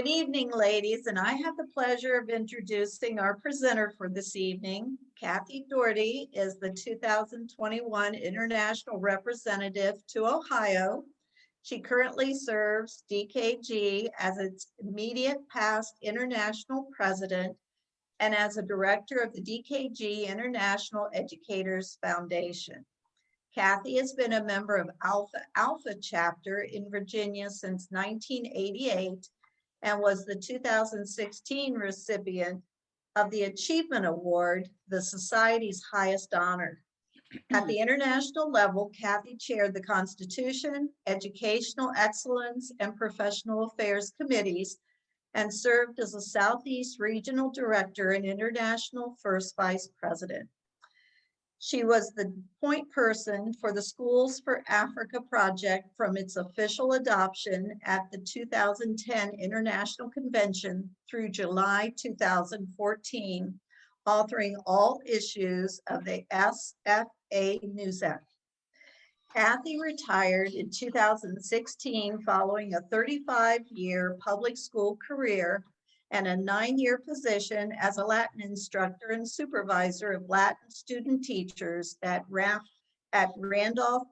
Good evening, ladies, and I have the pleasure of introducing our presenter for this evening. Cathy Daugherty is the 2021 International Representative to Ohio. She currently serves DKG as its immediate past international president and as a director of the DKG International Educators Foundation. Cathy has been a member of Alpha chapter in Virginia since 1988 and was the 2016 recipient of the Achievement Award, the Society's highest honor. At the international level, Cathy chaired the Constitution, Educational Excellence, and Professional Affairs Committees and served as a Southeast Regional Director and International First Vice President. She was the point person for the Schools for Africa project from its official adoption at the 2010 International Convention through July 2014, authoring all issues of the SFA News Act. Cathy retired in 2016 following a 35-year public school career and a 9-year position as a Latin instructor and supervisor of Latin student teachers at Randolph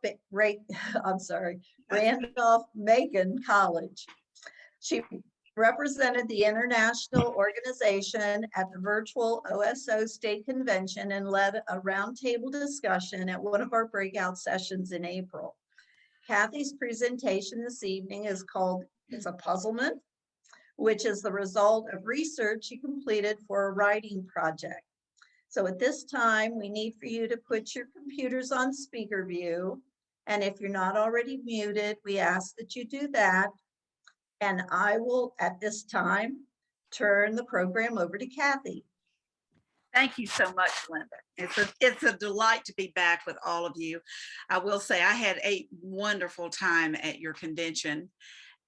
Macon College. She represented the international organization at the virtual OSO State Convention and led a roundtable discussion at one of our breakout sessions in April. Cathy's presentation this evening is called "It's a Puzzlement," which is the result of research she completed for a writing project. So at this time, we need for you to put your computers on speaker view. And if you're not already muted, we ask that you do that. And I will, at this time, turn the program over to Cathy. Thank you so much, Linda. It's a delight to be back with all of you. I will say I had a wonderful time at your convention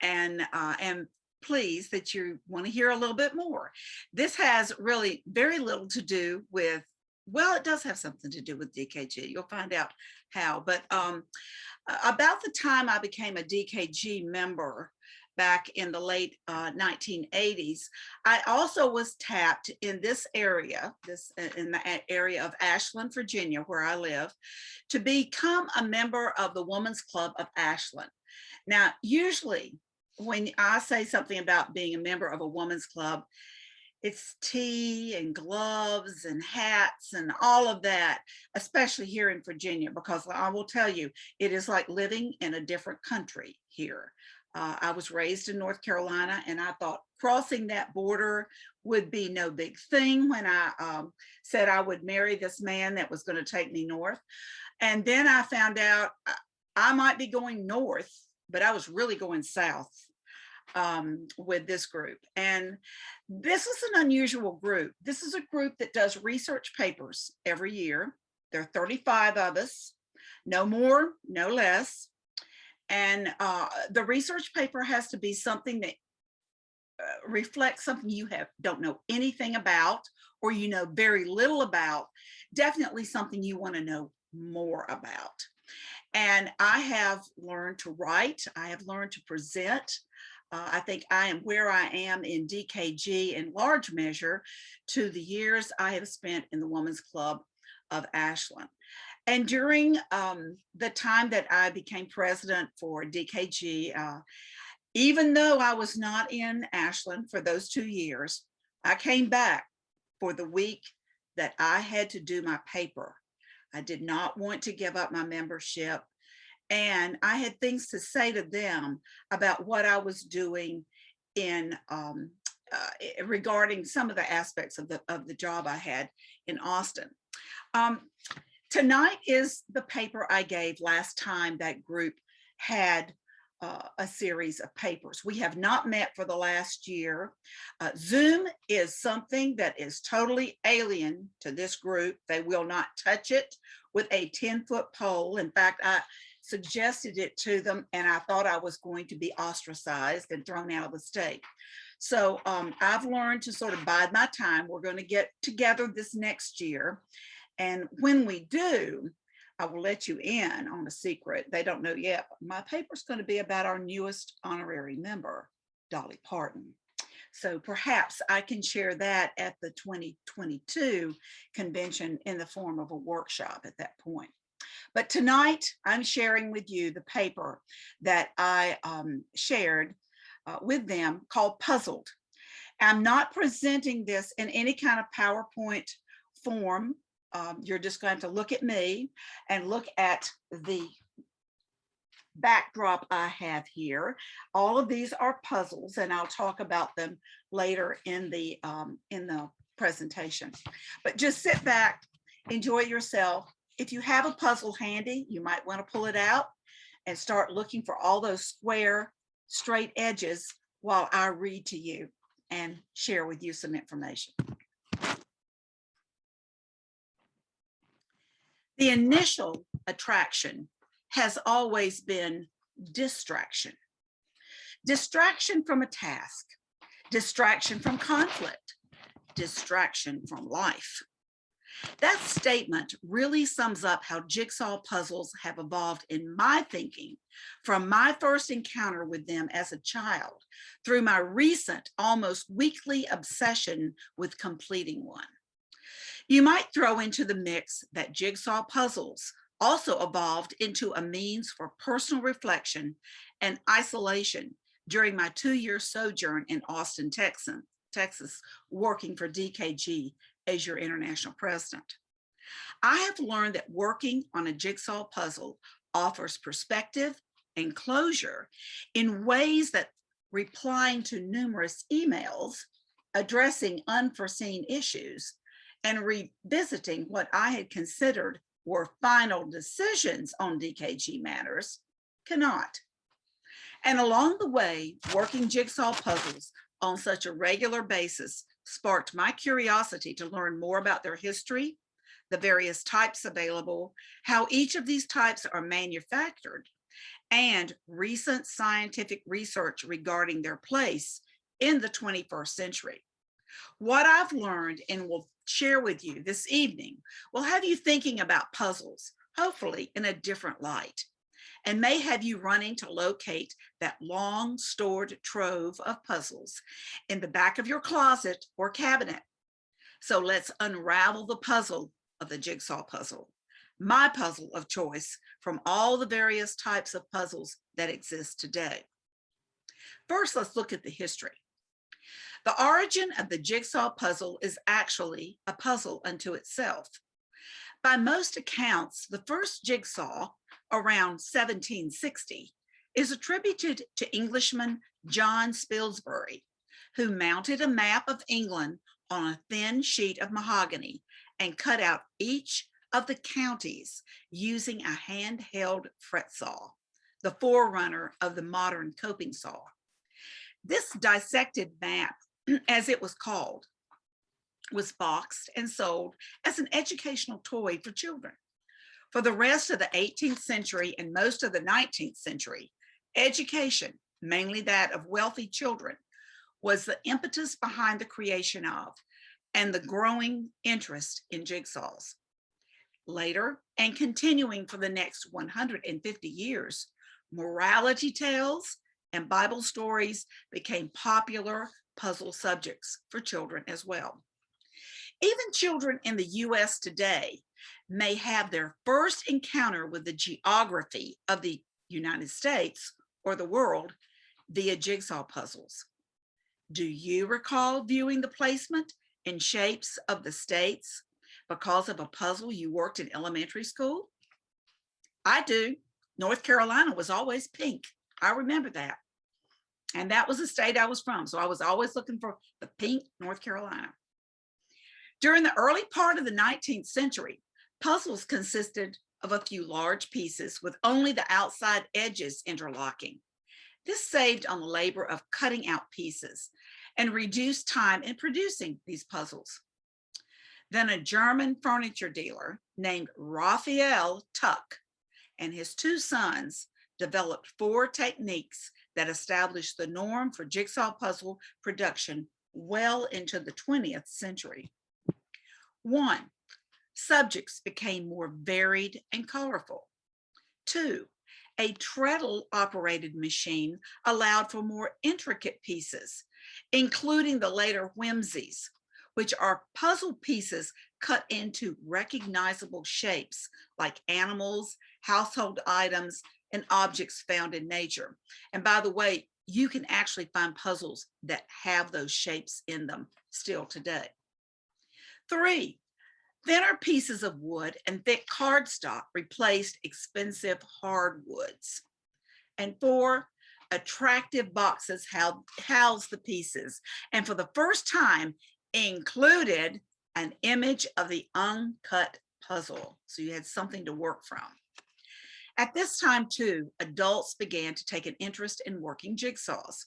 and am pleased that you want to hear a little bit more. This has really very little to do with, well, it does have something to do with DKG. You'll find out how, but about the time I became a DKG member back in the late 1980s, I also was tapped in this area, in the area of Ashland, Virginia, where I live, to become a member of the Women's Club of Ashland. Now, usually when I say something about being a member of a women's club, it's tea and gloves and hats and all of that, especially here in Virginia, because I will tell you, it is like living in a different country here. I was raised in North Carolina, and I thought crossing that border would be no big thing when I said I would marry this man that was going to take me north. And then I found out I might be going north, but I was really going south with this group. And this is an unusual group. This is a group that does research papers every year. There are 35 of us, no more, no less. And the research paper has to be something that reflects something you don't know anything about, or you know very little about, definitely something you want to know more about. And I have learned to write. I have learned to present. I think I am where I am in DKG in large measure to the years I have spent in the Women's Club of Ashland. And during the time that I became president for DKG, even though I was not in Ashland for those 2 years, I came back for the week that I had to do my paper. I did not want to give up my membership. And I had things to say to them about what I was doing in regarding some of the aspects of the job I had in Austin. Tonight is the paper I gave last time that group had a series of papers. We have not met for the last year. Zoom is something that is totally alien to this group. They will not touch it with a 10-foot pole. In fact, I suggested it to them, and I thought I was going to be ostracized and thrown out of the state. So I've learned to sort of bide my time. We're going to get together this next year. And when we do, I will let you in on a secret. They don't know yet. My paper's going to be about our newest honorary member, Dolly Parton. So perhaps I can share that at the 2022 convention in the form of a workshop at that point. But tonight I'm sharing with you the paper that I shared with them called Puzzled. I'm not presenting this in any kind of PowerPoint form. You're just going to look at me and look at the backdrop I have here. All of these are puzzles, and I'll talk about them later in the presentation. But just sit back, enjoy yourself. If you have a puzzle handy, you might want to pull it out and start looking for all those square, straight edges while I read to you and share with you some information. The initial attraction has always been distraction. Distraction from a task, distraction from conflict, distraction from life. That statement really sums up how jigsaw puzzles have evolved in my thinking from my first encounter with them as a child through my recent, almost weekly obsession with completing one. You might throw into the mix that jigsaw puzzles also evolved into a means for personal reflection and isolation during my 2-year sojourn in Austin, Texas, working for DKG as your international president. I have learned that working on a jigsaw puzzle offers perspective and closure in ways that replying to numerous emails, addressing unforeseen issues, and revisiting what I had considered were final decisions on DKG matters cannot. And along the way, working jigsaw puzzles on such a regular basis sparked my curiosity to learn more about their history, the various types available, how each of these types are manufactured, and recent scientific research regarding their place in the 21st century. What I've learned and will share with you this evening will have you thinking about puzzles, hopefully in a different light, and may have you running to locate that long stored trove of puzzles in the back of your closet or cabinet. So let's unravel the puzzle of the jigsaw puzzle, my puzzle of choice from all the various types of puzzles that exist today. First, let's look at the history. The origin of the jigsaw puzzle is actually a puzzle unto itself. By most accounts, the first jigsaw, around 1760, is attributed to Englishman John Spilsbury, who mounted a map of England on a thin sheet of mahogany and cut out each of the counties using a handheld fret saw, the forerunner of the modern coping saw. This dissected map, as it was called, was boxed and sold as an educational toy for children. For the rest of the 18th century and most of the 19th century, education, mainly that of wealthy children, was the impetus behind the creation of and the growing interest in jigsaws. Later, and continuing for the next 150 years, morality tales and Bible stories became popular puzzle subjects for children as well. Even children in the US today may have their first encounter with the geography of the United States or the world via jigsaw puzzles. Do you recall viewing the placement and shapes of the states because of a puzzle you worked in elementary school? I do. North Carolina was always pink. I remember that. And that was the state I was from. So I was always looking for the pink North Carolina. During the early part of the 19th century, puzzles consisted of a few large pieces with only the outside edges interlocking. This saved on the labor of cutting out pieces and reduced time in producing these puzzles. Then a German furniture dealer named Raphael Tuck and his 2 sons developed 4 techniques that established the norm for jigsaw puzzle production well into the 20th century. 1, subjects became more varied and colorful. 2, a treadle-operated machine allowed for more intricate pieces including the later whimsies, which are puzzle pieces cut into recognizable shapes like animals, household items, and objects found in nature. And by the way, you can actually find puzzles that have those shapes in them still today. 3, thinner pieces of wood and thick cardstock replaced expensive hardwoods. And 4, attractive boxes housed the pieces, and for the first time included an image of the uncut puzzle. So you had something to work from. At this time, too, adults began to take an interest in working jigsaws.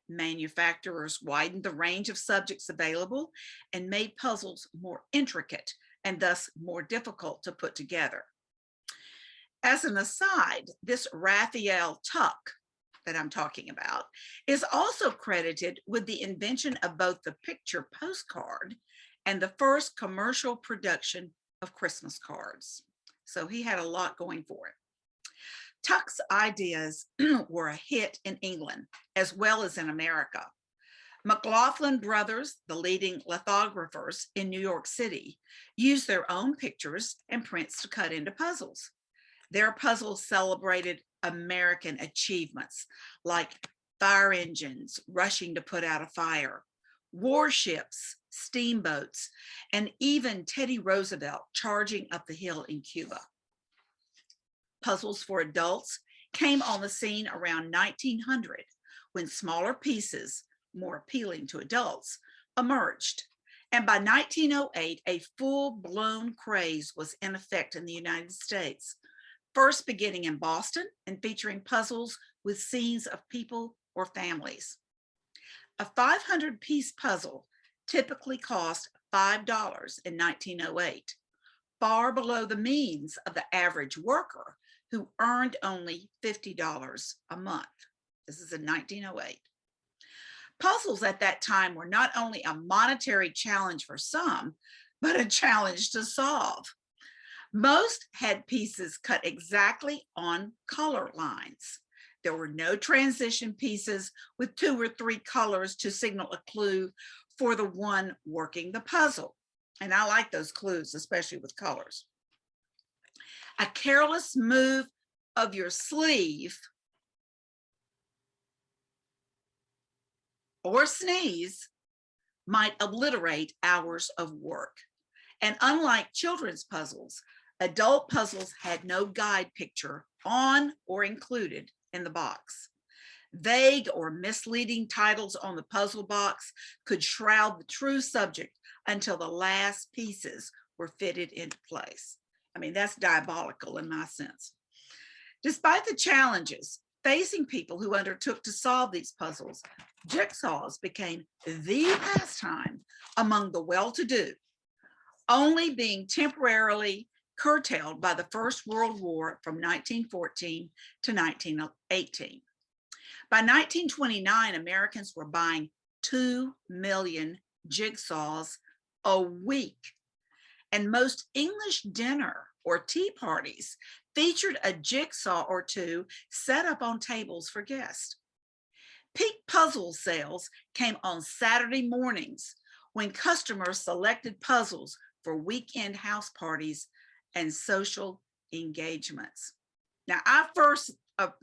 Manufacturers widened the range of subjects available and made puzzles more intricate and thus more difficult to put together. As an aside, this Raphael Tuck that I'm talking about is also credited with the invention of both the picture postcard and the first commercial production of Christmas cards. So he had a lot going for it. Tuck's ideas were a hit in England as well as in America. McLaughlin brothers, the leading lithographers in New York City, used their own pictures and prints to cut into puzzles. Their puzzles celebrated American achievements like fire engines rushing to put out a fire, warships, steamboats, and even Teddy Roosevelt charging up the hill in Cuba. Puzzles for adults came on the scene around 1900 when smaller pieces, more appealing to adults, emerged. And by 1908, a full-blown craze was in effect in the United States, first beginning in Boston and featuring puzzles with scenes of people or families. A 500-piece puzzle typically cost $5 in 1908, far below the means of the average worker who earned only $50 a month. This is in 1908. Puzzles at that time were not only a monetary challenge for some, but a challenge to solve. Most had pieces cut exactly on color lines. There were no transition pieces with 2 or 3 colors to signal a clue for the one working the puzzle. And I like those clues, especially with colors. A careless move of your sleeve or sneeze might obliterate hours of work. And unlike children's puzzles, adult puzzles had no guide picture on or included in the box. Vague or misleading titles on the puzzle box could shroud the true subject until the last pieces were fitted into place. I mean, that's diabolical in my sense. Despite the challenges facing people who undertook to solve these puzzles, jigsaws became the pastime among the well-to-do, only being temporarily curtailed by the First World War from 1914 to 1918. By 1929, Americans were buying 2 million jigsaws a week, and most English dinner or tea parties featured a jigsaw or 2 set up on tables for guests. Peak puzzle sales came on Saturday mornings when customers selected puzzles for weekend house parties and social engagements. Now, I first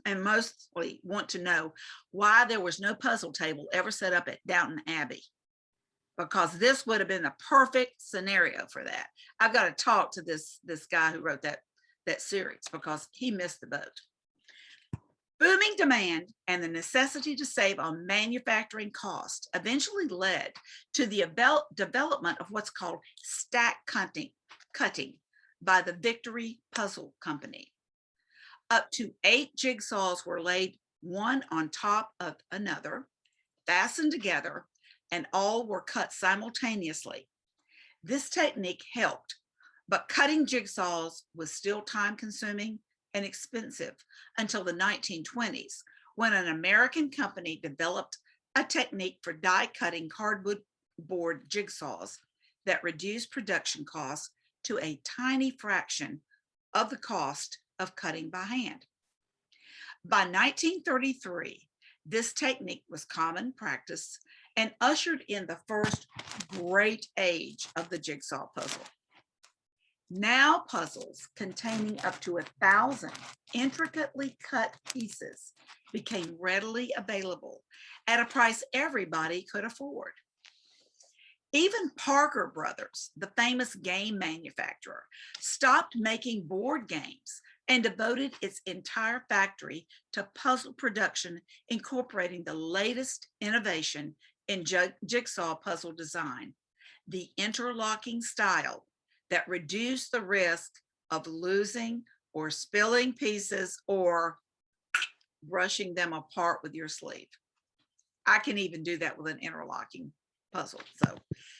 and mostly want to know why there was no puzzle table ever set up at Downton Abbey, because this would have been the perfect scenario for that. I've got to talk to this guy who wrote that series because he missed the boat. Booming demand and the necessity to save on manufacturing cost eventually led to the development of what's called stack cutting by the Daughtery Puzzle Company. Up to 8 jigsaws were laid one on top of another, fastened together, and all were cut simultaneously. This technique helped, but cutting jigsaws was still time-consuming and expensive until the 1920s, when an American company developed a technique for die-cutting cardboard jigsaws that reduced production costs to a tiny fraction of the cost of cutting by hand. By 1933, this technique was common practice, and ushered in the first great age of the jigsaw puzzle. Now puzzles containing up to 1,000 intricately cut pieces became readily available at a price everybody could afford. Even Parker Brothers, the famous game manufacturer, stopped making board games and devoted its entire factory to puzzle production, incorporating the latest innovation in jigsaw puzzle design, the interlocking style that reduced the risk of losing or spilling pieces or brushing them apart with your sleeve. I can even do that with an interlocking puzzle, so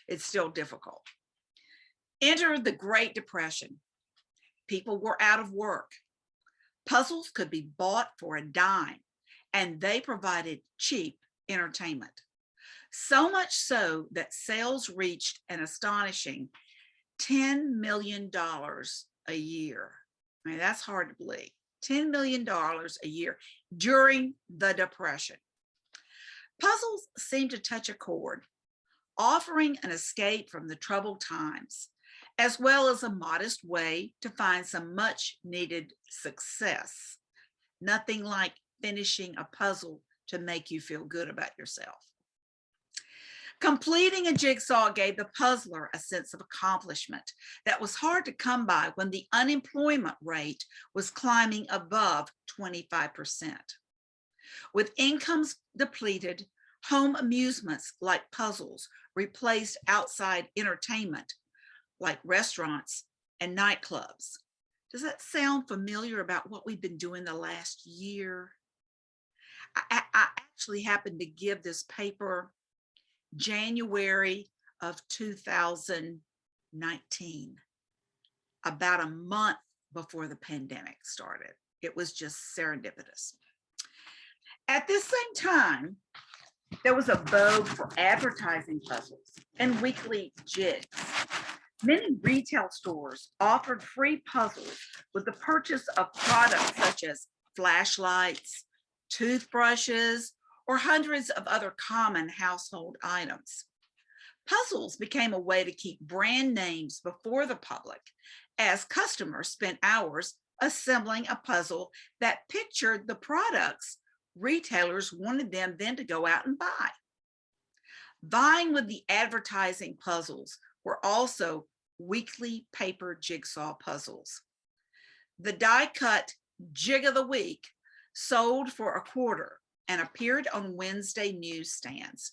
it's still difficult. Enter the Great Depression. People were out of work. Puzzles could be bought for a dime, and they provided cheap entertainment. So much so that sales reached an astonishing $10 million a year. I mean, that's hard to believe. $10 million a year during the Depression. Puzzles seemed to touch a chord, offering an escape from the troubled times, as well as a modest way to find some much needed success. Nothing like finishing a puzzle to make you feel good about yourself. Completing a jigsaw gave the puzzler a sense of accomplishment that was hard to come by when the unemployment rate was climbing above 25%. With incomes depleted, home amusements like puzzles replaced outside entertainment like restaurants and nightclubs. Does that sound familiar about what we've been doing the last year? I actually happened to give this paper January of 2019, about a month before the pandemic started. It was just serendipitous. At this same time, there was a vogue for advertising puzzles and weekly jigs. Many retail stores offered free puzzles with the purchase of products such as flashlights, toothbrushes, or hundreds of other common household items. Puzzles became a way to keep brand names before the public, as customers spent hours assembling a puzzle that pictured the products retailers wanted them then to go out and buy. Vying with the advertising puzzles were also weekly paper jigsaw puzzles. The die-cut Jig of the Week sold for a quarter and appeared on Wednesday newsstands.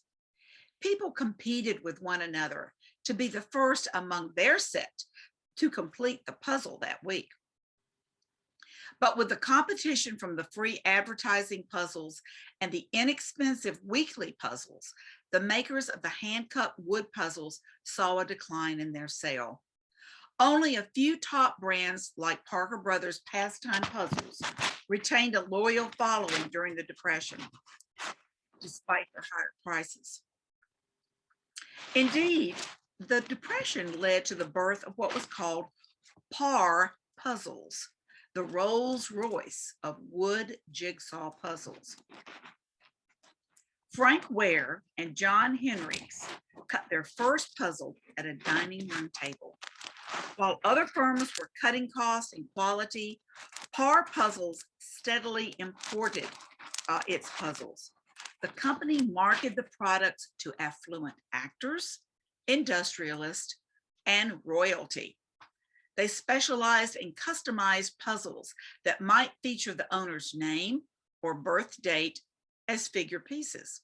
People competed with one another to be the first among their set to complete the puzzle that week. But with the competition from the free advertising puzzles and the inexpensive weekly puzzles, the makers of the hand-cut wood puzzles saw a decline in their sale. Only a few top brands like Parker Brothers Pastime Puzzles retained a loyal following during the Depression, despite their higher prices. Indeed, the Depression led to the birth of what was called par puzzles, the Rolls Royce of wood jigsaw puzzles. Frank Ware and John Henricks cut their first puzzle at a dining room table. While other firms were cutting costs and quality, Par Puzzles steadily imported its puzzles. The company marketed the products to affluent actors, industrialists, and royalty. They specialized in customized puzzles that might feature the owner's name or birth date as figure pieces.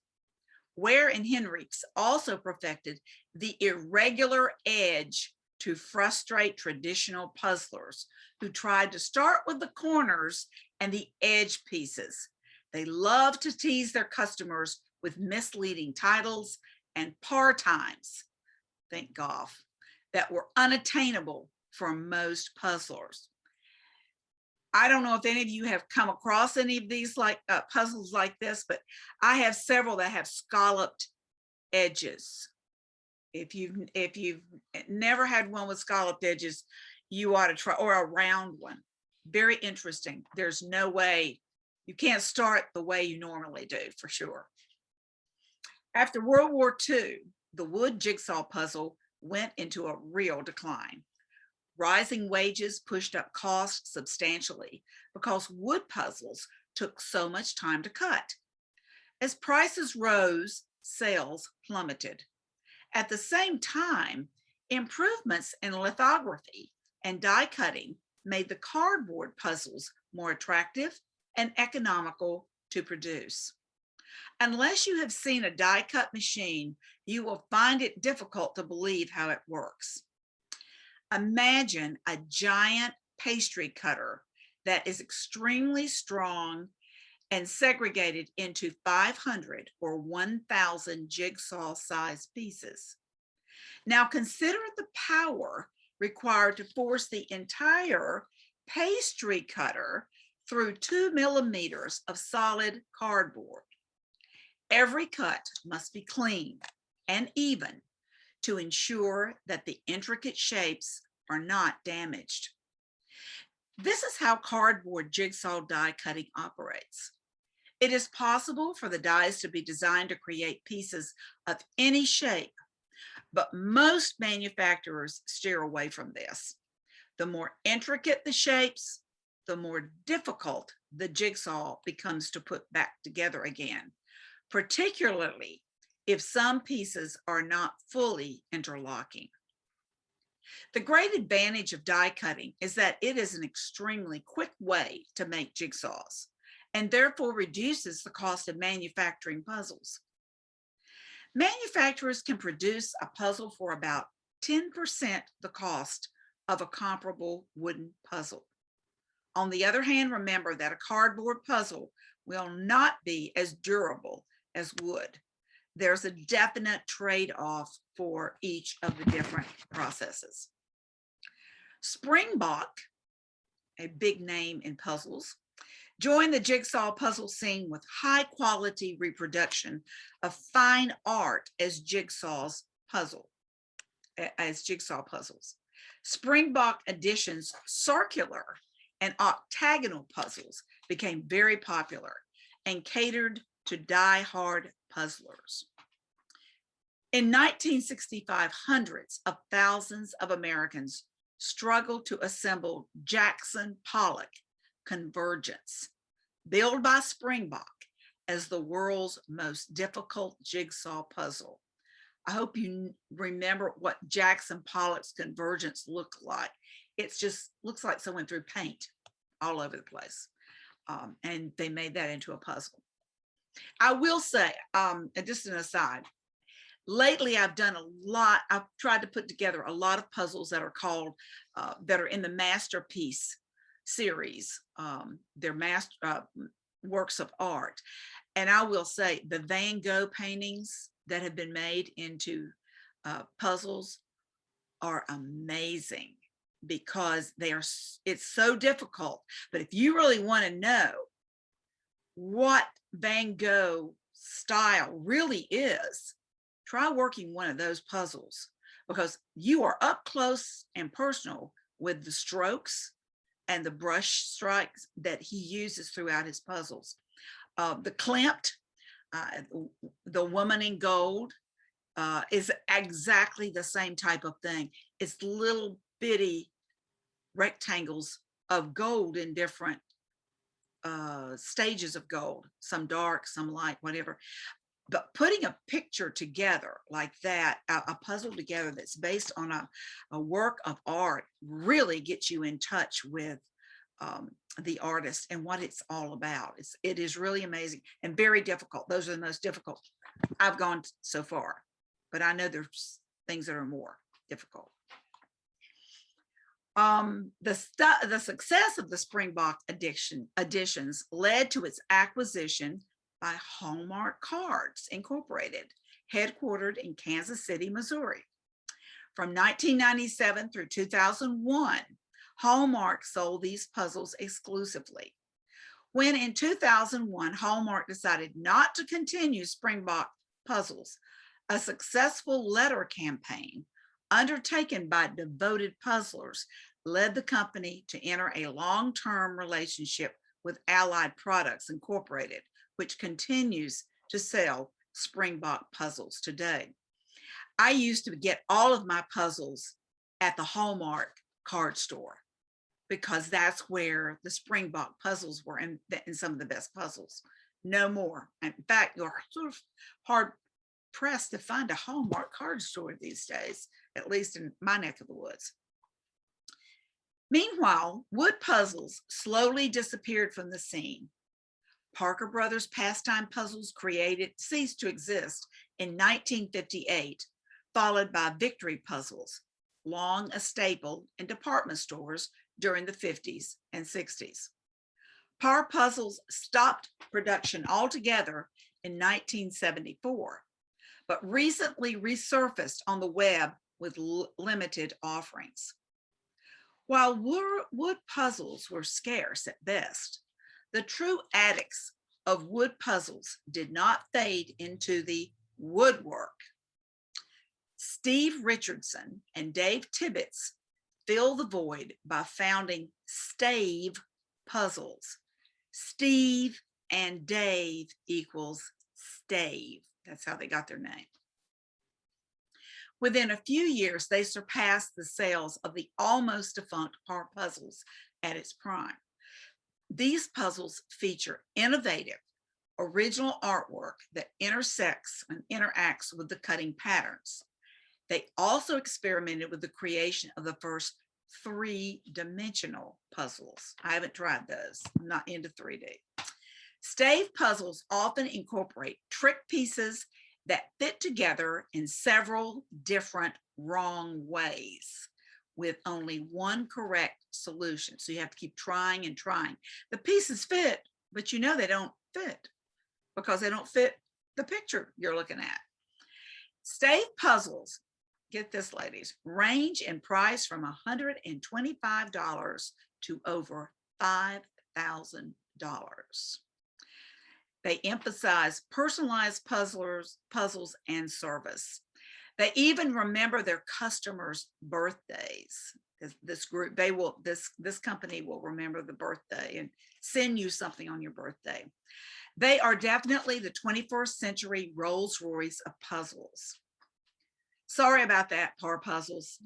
Ware and Henricks also perfected the irregular edge to frustrate traditional puzzlers who tried to start with the corners and the edge pieces. They love to tease their customers with misleading titles and par times, think golf, that were unattainable for most puzzlers. I don't know if any of you have come across any of these puzzles like this, but I have several that have scalloped edges. If you've never had one with scalloped edges, you ought to try, or a round one. Very interesting. There's no way, you can't start the way you normally do, for sure. After World War II, the wood jigsaw puzzle went into a real decline. Rising wages pushed up costs substantially because wood puzzles took so much time to cut. As prices rose, sales plummeted. At the same time, improvements in lithography and die cutting made the cardboard puzzles more attractive and economical to produce. Unless you have seen a die cut machine, you will find it difficult to believe how it works. Imagine a giant pastry cutter that is extremely strong and segregated into 500 or 1,000 jigsaw-sized pieces. Now consider the power required to force the entire pastry cutter through 2 millimeters of solid cardboard. Every cut must be clean and even to ensure that the intricate shapes are not damaged. This is how cardboard jigsaw die cutting operates. It is possible for the dies to be designed to create pieces of any shape, but most manufacturers steer away from this. The more intricate the shapes, the more difficult the jigsaw becomes to put back together again, particularly if some pieces are not fully interlocking. The great advantage of die cutting is that it is an extremely quick way to make jigsaws and therefore reduces the cost of manufacturing puzzles. Manufacturers can produce a puzzle for about 10% the cost of a comparable wooden puzzle. On the other hand, remember that a cardboard puzzle will not be as durable as wood. There's a definite trade-off for each of the different processes. Springbok, a big name in puzzles, joined the jigsaw puzzle scene with high quality reproduction of fine art as jigsaw puzzles. Springbok editions circular and octagonal puzzles became very popular and catered to die-hard puzzlers. In 1965, hundreds of thousands of Americans struggled to assemble Jackson Pollock Convergence, billed by Springbok as the world's most difficult jigsaw puzzle. I hope you remember what Jackson Pollock's Convergence looked like. It just looks like someone threw paint all over the place. And they made that into a puzzle. I will say, just an aside, lately I've tried to put together a lot of puzzles that are called, that are in the Masterpiece series. They're works of art. And I will say the Van Gogh paintings that have been made into puzzles are amazing because it's so difficult. But if you really want to know what Van Gogh style really is, try working one of those puzzles because you are up close and personal with the strokes and the brush strikes that he uses throughout his puzzles. The Klimt, the woman in gold, is exactly the same type of thing. It's little bitty rectangles of gold in different stages of gold, some dark, some light, whatever. But putting a picture together like that, a puzzle together that's based on a work of art, really gets you in touch with the artist and what it's all about. It is really amazing and very difficult. Those are the most difficult I've gone so far, but I know there's things that are more difficult. The success of the Springbok editions led to its acquisition by Hallmark Cards Incorporated, headquartered in Kansas City, Missouri. From 1997 through 2001, Hallmark sold these puzzles exclusively. When in 2001, Hallmark decided not to continue Springbok puzzles, a successful letter campaign undertaken by devoted puzzlers led the company to enter a long-term relationship with Allied Products Incorporated, which continues to sell Springbok puzzles today. I used to get all of my puzzles at the Hallmark card store because that's where the Springbok puzzles were, and some of the best puzzles. No more. In fact, you're sort of hard pressed to find a Hallmark card store these days, at least in my neck of the woods. Meanwhile, wood puzzles slowly disappeared from the scene. Parker Brothers pastime puzzles ceased to exist in 1958, followed by victory puzzles, long a staple in department stores during the 50s and 60s. Par puzzles stopped production altogether in 1974, but recently resurfaced on the web with limited offerings. While wood puzzles were scarce at best, the true addicts of wood puzzles did not fade into the woodwork. Steve Richardson and Dave Tibbetts fill the void by founding Stave Puzzles. Steve and Dave equals Stave. That's how they got their name. Within a few years, they surpassed the sales of the almost defunct Par Puzzles at its prime. These puzzles feature innovative, original artwork that intersects and interacts with the cutting patterns. They also experimented with the creation of the first three-dimensional puzzles. I haven't tried those. I'm not into 3D. Stave puzzles often incorporate trick pieces that fit together in several different wrong ways with only one correct solution. So you have to keep trying and trying. The pieces fit, but you know they don't fit because they don't fit the picture you're looking at. Stave puzzles, get this ladies, range in price from $125 to over $5,000. They emphasize personalized puzzles and service. They even remember their customers' birthdays. This company will remember the birthday and send you something on your birthday. They are definitely the 21st century Rolls-Royce of puzzles. Sorry about that, Par Puzzles,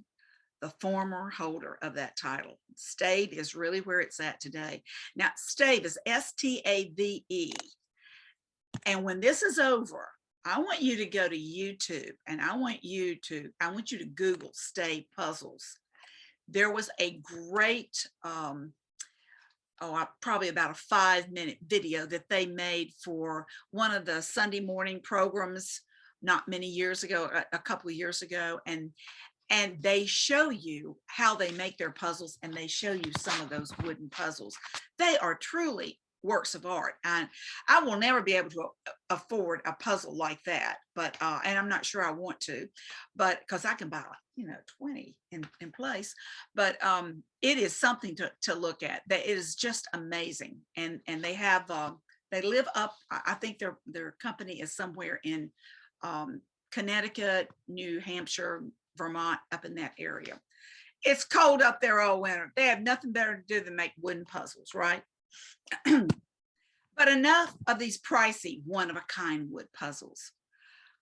the former holder of that title. Stave is really where it's at today. Now, Stave is S-T-A-V-E. And when this is over, I want you to go to YouTube and I want you to Google Stave puzzles. There was a great, probably about a 5-minute video that they made for one of the Sunday morning programs not many years ago, a couple of years ago. And they show you how they make their puzzles, and they show you some of those wooden puzzles. They are truly works of art, and I will never be able to afford a puzzle like that, but and I'm not sure I want to, but because I can buy 20 in place, but it is something to look at. That it is just amazing, and they have they live up, I think their company is somewhere in Connecticut, New Hampshire, Vermont, up in that area. It's cold up there all winter. They have nothing better to do than make wooden puzzles, right? But enough of these pricey one-of-a-kind wood puzzles.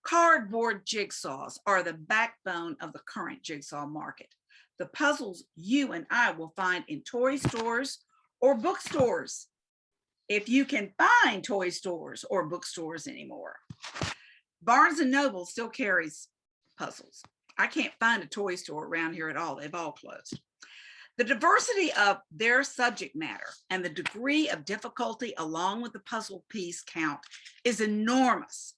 Cardboard jigsaws are the backbone of the current jigsaw market. The puzzles you and I will find in toy stores or bookstores, if you can find toy stores or bookstores anymore. Barnes and Noble still carries puzzles. I can't find a toy store around here at all. They've all closed. The diversity of their subject matter and the degree of difficulty along with the puzzle piece count is enormous.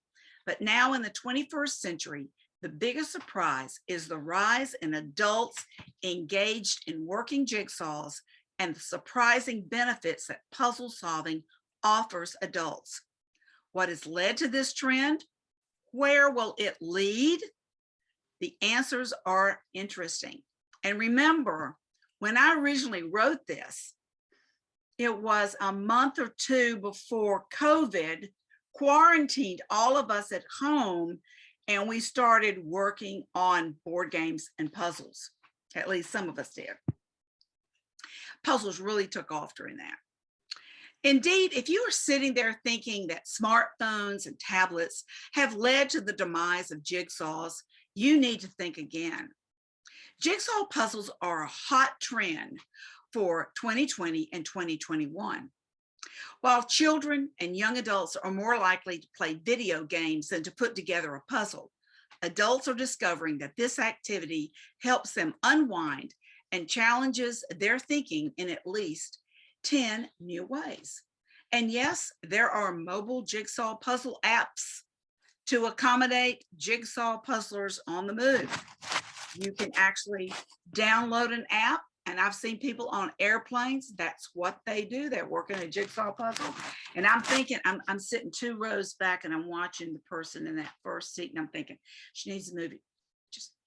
But now in the 21st century, the biggest surprise is the rise in adults engaged in working jigsaws and the surprising benefits that puzzle solving offers adults. What has led to this trend? Where will it lead? The answers are interesting. And remember, when I originally wrote this, it was a month or two before COVID quarantined all of us at home, and we started working on board games and puzzles. At least some of us did. Puzzles really took off during that. Indeed, if you are sitting there thinking that smartphones and tablets have led to the demise of jigsaws, you need to think again. Jigsaw puzzles are a hot trend for 2020 and 2021. While children and young adults are more likely to play video games than to put together a puzzle, adults are discovering that this activity helps them unwind and challenges their thinking in at least 10 new ways. And yes, there are mobile jigsaw puzzle apps to accommodate jigsaw puzzlers on the move. You can actually download an app, and I've seen people on airplanes, that's what they do. They're working a jigsaw puzzle. And I'm thinking, I'm sitting 2 rows back and I'm watching the person in that first seat, and I'm thinking, she needs to move it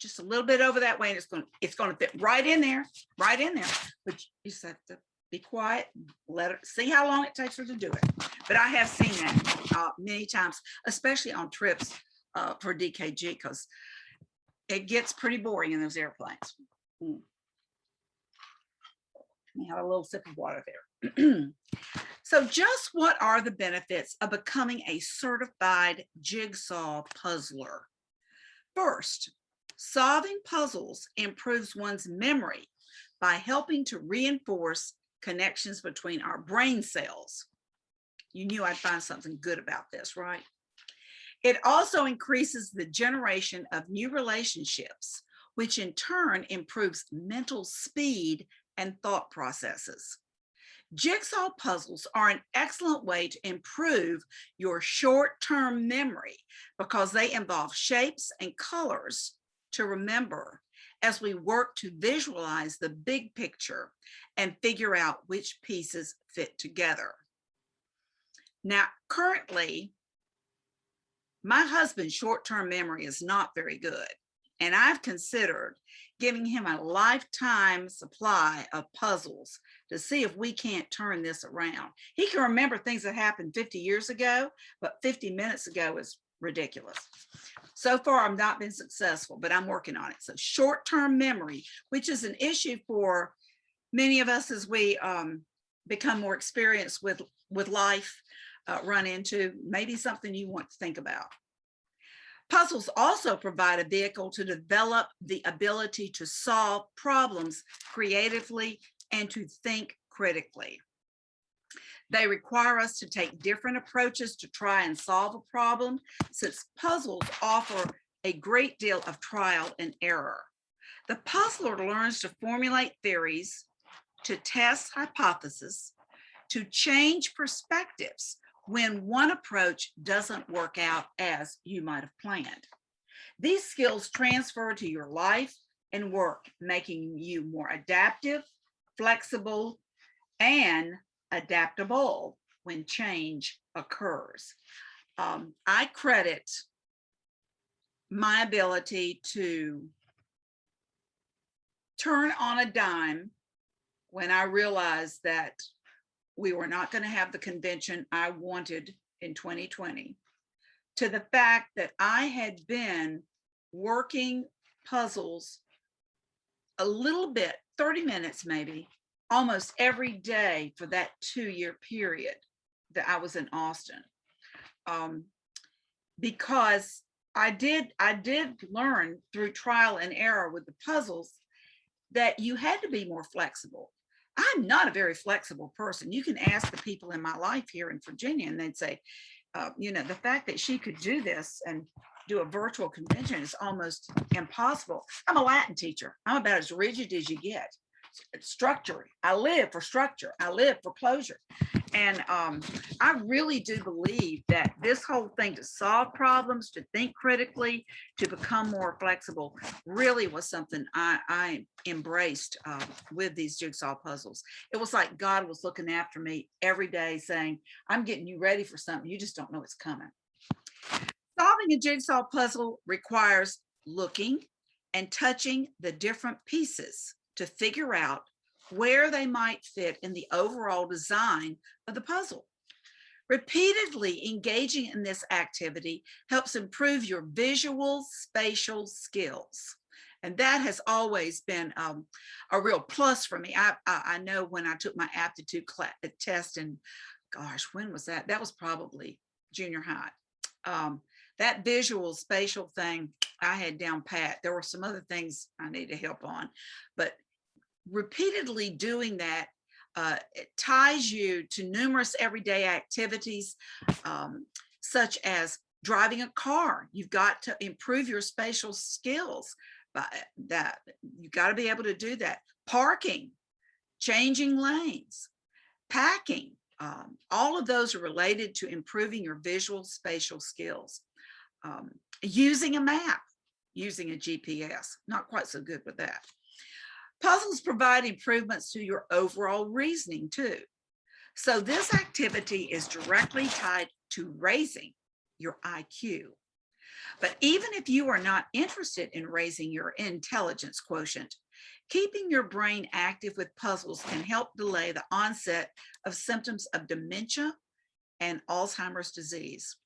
just a little bit over that way, and it's going to fit right in there. But you just have to be quiet, let her see how long it takes her to do it. But I have seen that many times, especially on trips for DKG, because it gets pretty boring in those airplanes. Let me have a little sip of water there. So just what are the benefits of becoming a certified jigsaw puzzler? First, solving puzzles improves one's memory by helping to reinforce connections between our brain cells. You knew I'd find something good about this, right? It also increases the generation of new relationships, which in turn improves mental speed and thought processes. Jigsaw puzzles are an excellent way to improve your short-term memory because they involve shapes and colors to remember as we work to visualize the big picture and figure out which pieces fit together. Now, currently, my husband's short-term memory is not very good, and I've considered giving him a lifetime supply of puzzles to see if we can't turn this around. He can remember things that happened 50 years ago, but 50 minutes ago is ridiculous. So far, I've not been successful, but I'm working on it. So short-term memory, which is an issue for many of us as we become more experienced with life, run into, maybe something you want to think about. Puzzles also provide a vehicle to develop the ability to solve problems creatively and to think critically. They require us to take different approaches to try and solve a problem, since puzzles offer a great deal of trial and error. The puzzler learns to formulate theories, to test hypotheses, to change perspectives when one approach doesn't work out as you might have planned. These skills transfer to your life and work, making you more adaptive, flexible, and adaptable when change occurs. I credit my ability to turn on a dime when I realized that we were not going to have the convention I wanted in 2020, to the fact that I had been working puzzles a little bit, 30 minutes maybe, almost every day for that 2-year period that I was in Austin. Because I did learn through trial and error with the puzzles that you had to be more flexible. I'm not a very flexible person. You can ask the people in my life here in Virginia, and they'd say, the fact that she could do this and do a virtual convention is almost impossible. I'm a Latin teacher. I'm about as rigid as you get. Structure. I live for structure. I live for closure. And I really do believe that this whole thing to solve problems, to think critically, to become more flexible, really was something I embraced with these jigsaw puzzles. It was like God was looking after me every day saying, I'm getting you ready for something. You just don't know it's coming. Solving a jigsaw puzzle requires looking and touching the different pieces to figure out where they might fit in the overall design of the puzzle. Repeatedly engaging in this activity helps improve your visual spatial skills. And that has always been a real plus for me. I know when I took my aptitude test in gosh, when was that? That was probably junior high. That visual spatial thing I had down pat. There were some other things I needed help on, but repeatedly doing that it ties you to numerous everyday activities, such as driving a car. You've got to improve your spatial skills. By that, you've got to be able to do that. Parking, changing lanes, packing, all of those are related to improving your visual spatial skills. Using a map, using a GPS, not quite so good with that. Puzzles provide improvements to your overall reasoning too. So this activity is directly tied to raising your IQ. But even if you are not interested in raising your intelligence quotient, keeping your brain active with puzzles can help delay the onset of symptoms of dementia and Alzheimer's disease.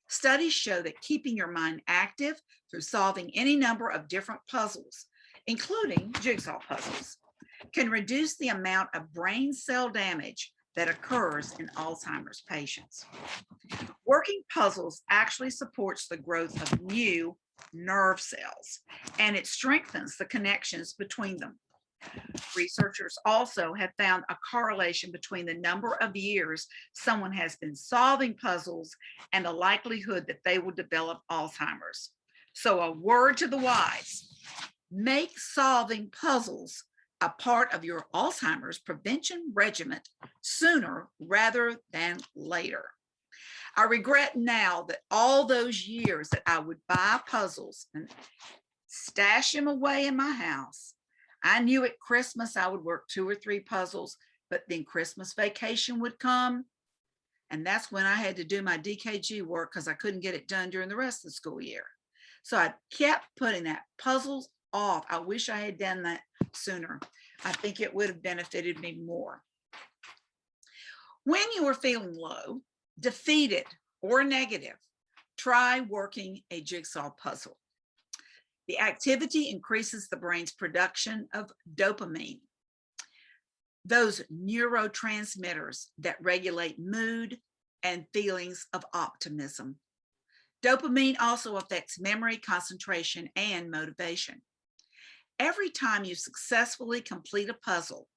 Studies show that keeping your mind active through solving any number of different puzzles, including jigsaw puzzles, can reduce the amount of brain cell damage that occurs in Alzheimer's patients. Working puzzles actually supports the growth of new nerve cells, and it strengthens the connections between them. Researchers also have found a correlation between the number of years someone has been solving puzzles and the likelihood that they will develop Alzheimer's. So a word to the wise, make solving puzzles a part of your Alzheimer's prevention regimen sooner rather than later. I regret now that all those years that I would buy puzzles and stash them away in my house. I knew at Christmas I would work 2 or 3 puzzles, but then Christmas vacation would come. And that's when I had to do my DKG work because I couldn't get it done during the rest of the school year. So I kept putting that puzzles off. I wish I had done that sooner. I think it would have benefited me more. When you are feeling low, defeated, or negative, try working a jigsaw puzzle. The activity increases the brain's production of dopamine, those neurotransmitters that regulate mood and feelings of optimism. Dopamine also affects memory, concentration, and motivation. Every time you successfully complete a puzzle,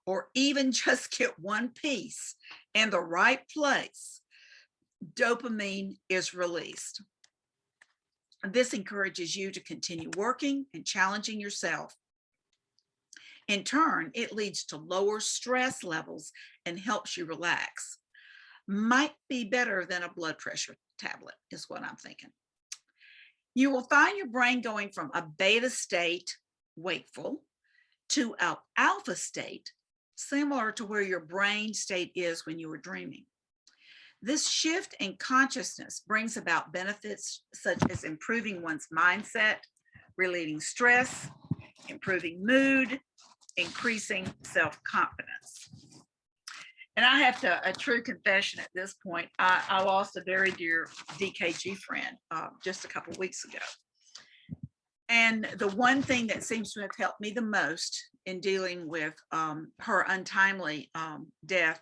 or even just get one piece in the right place, dopamine is released. This encourages you to continue working and challenging yourself. In turn, it leads to lower stress levels and helps you relax. Might be better than a blood pressure tablet, is what I'm thinking. You will find your brain going from a beta state, wakeful, to an alpha state, similar to where your brain state is when you were dreaming. This shift in consciousness brings about benefits such as improving one's mindset, relieving stress, improving mood, increasing self-confidence. And I have a true confession at this point. I lost a very dear DKG friend just a couple of weeks ago. And the one thing that seems to have helped me the most in dealing with her untimely death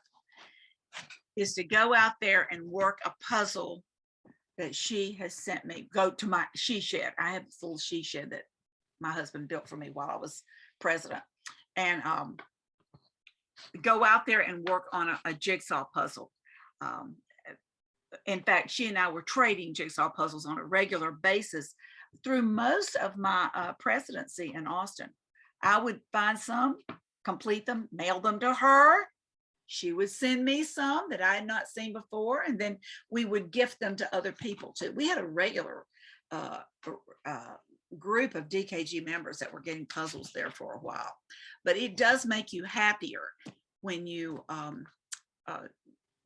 is to go out there and work a puzzle that she has sent me. Go to my she shed. I have a full she shed that my husband built for me while I was president. And go out there and work on a jigsaw puzzle. In fact, she and I were trading jigsaw puzzles on a regular basis through most of my presidency in Austin. I would find some, complete them, mail them to her. She would send me some that I had not seen before, and then we would gift them to other people too. We had a regular group of DKG members that were getting puzzles there for a while. But it does make you happier when you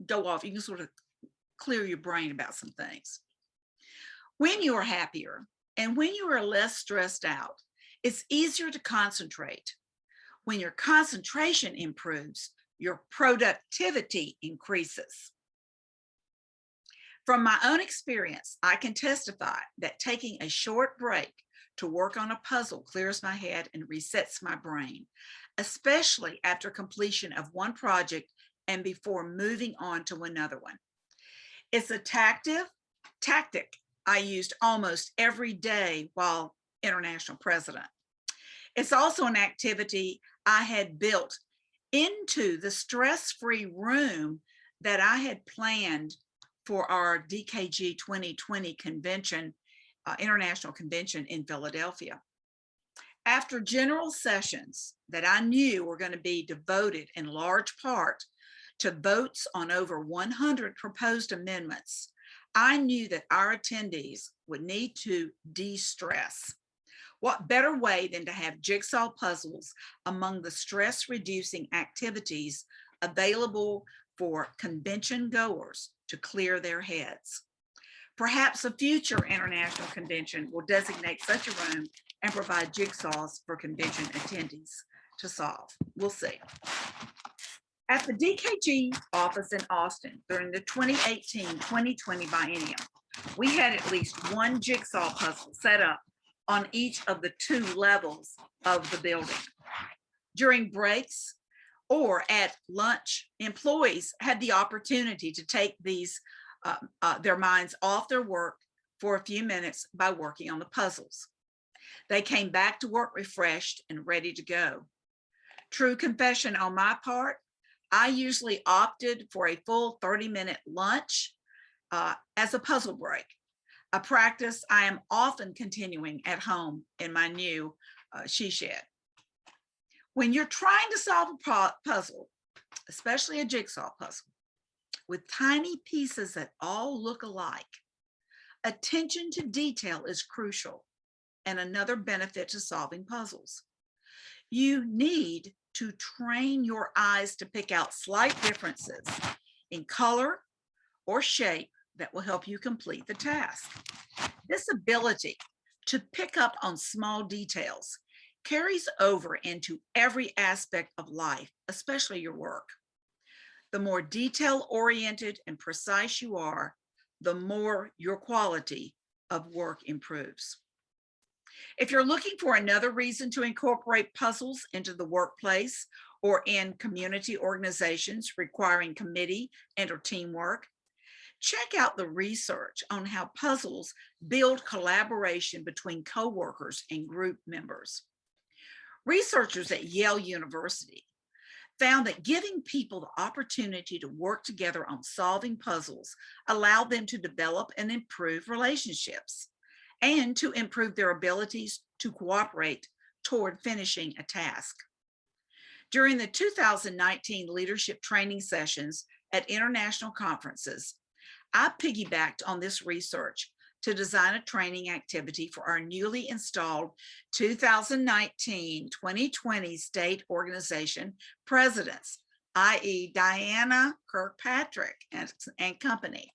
go off. You can sort of clear your brain about some things. When you are happier and when you are less stressed out, it's easier to concentrate. When your concentration improves, your productivity increases. From my own experience, I can testify that taking a short break to work on a puzzle clears my head and resets my brain, especially after completion of one project and before moving on to another one. It's a tactic I used almost every day while international president. It's also an activity I had built into the stress-free room that I had planned for our DKG 2020 convention, international convention in Philadelphia. After general sessions that I knew were going to be devoted in large part to votes on over 100 proposed amendments, I knew that our attendees would need to de-stress. What better way than to have jigsaw puzzles among the stress-reducing activities available for convention goers to clear their heads. Perhaps a future international convention will designate such a room and provide jigsaws for convention attendees to solve. We'll see. At the DKG office in Austin during the 2018-2020 biennium, we had at least one jigsaw puzzle set up on each of the 2 levels of the building. During breaks or at lunch, employees had the opportunity to take their minds off their work for a few minutes by working on the puzzles. They came back to work refreshed and ready to go. True confession on my part, I usually opted for a full 30-minute lunch as a puzzle break, a practice I am often continuing at home in my new she shed. When you're trying to solve a puzzle, especially a jigsaw puzzle, with tiny pieces that all look alike, attention to detail is crucial and another benefit to solving puzzles. You need to train your eyes to pick out slight differences in color or shape that will help you complete the task. This ability to pick up on small details carries over into every aspect of life, especially your work. The more detail-oriented and precise you are, the more your quality of work improves. If you're looking for another reason to incorporate puzzles into the workplace or in community organizations requiring committee and or teamwork, check out the research on how puzzles build collaboration between coworkers and group members. Researchers at Yale University found that giving people the opportunity to work together on solving puzzles allowed them to develop and improve relationships and to improve their abilities to cooperate toward finishing a task. During the 2019 leadership training sessions at international conferences, I piggybacked on this research to design a training activity for our newly installed 2019-2020 state organization presidents, i.e. Diana Kirkpatrick and company.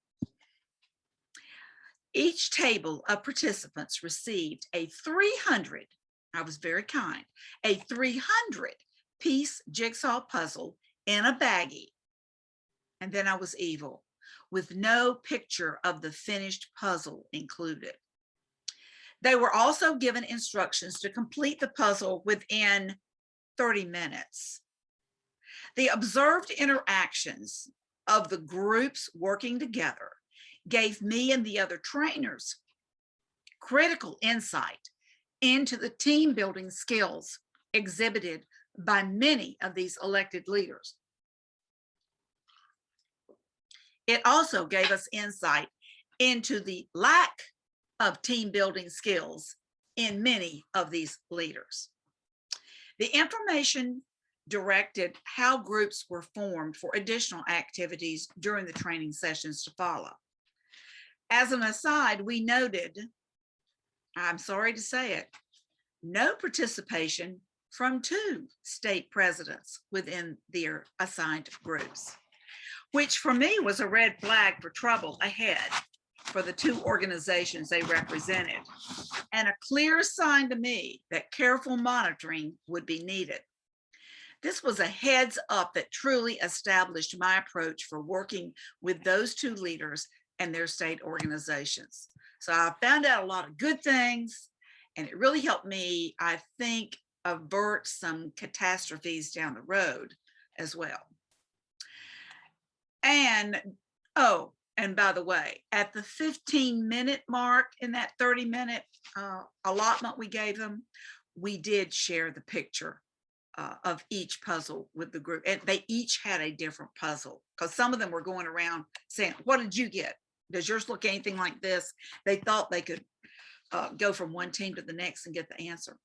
Each table of participants received a 300, I was very kind, a 300-piece jigsaw puzzle in a baggie. And then I was evil, with no picture of the finished puzzle included. They were also given instructions to complete the puzzle within 30 minutes. The observed interactions of the groups working together gave me and the other trainers critical insight into the team building skills exhibited by many of these elected leaders. It also gave us insight into the lack of team building skills in many of these leaders. The information directed how groups were formed for additional activities during the training sessions to follow. As an aside, we noted, I'm sorry to say it, no participation from 2 state presidents within their assigned groups, which for me was a red flag for trouble ahead for the 2 organizations they represented, and a clear sign to me that careful monitoring would be needed. This was a heads up that truly established my approach for working with those 2 leaders and their state organizations. So I found out a lot of good things, and it really helped me, I think, avert some catastrophes down the road as well. And, oh, and by the way, at the 15-minute mark in that 30-minute allotment we gave them, we did share the picture of each puzzle with the group. And they each had a different puzzle, because some of them were going around saying, what did you get? Does yours look anything like this? They thought they could go from one team to the next and get the answer.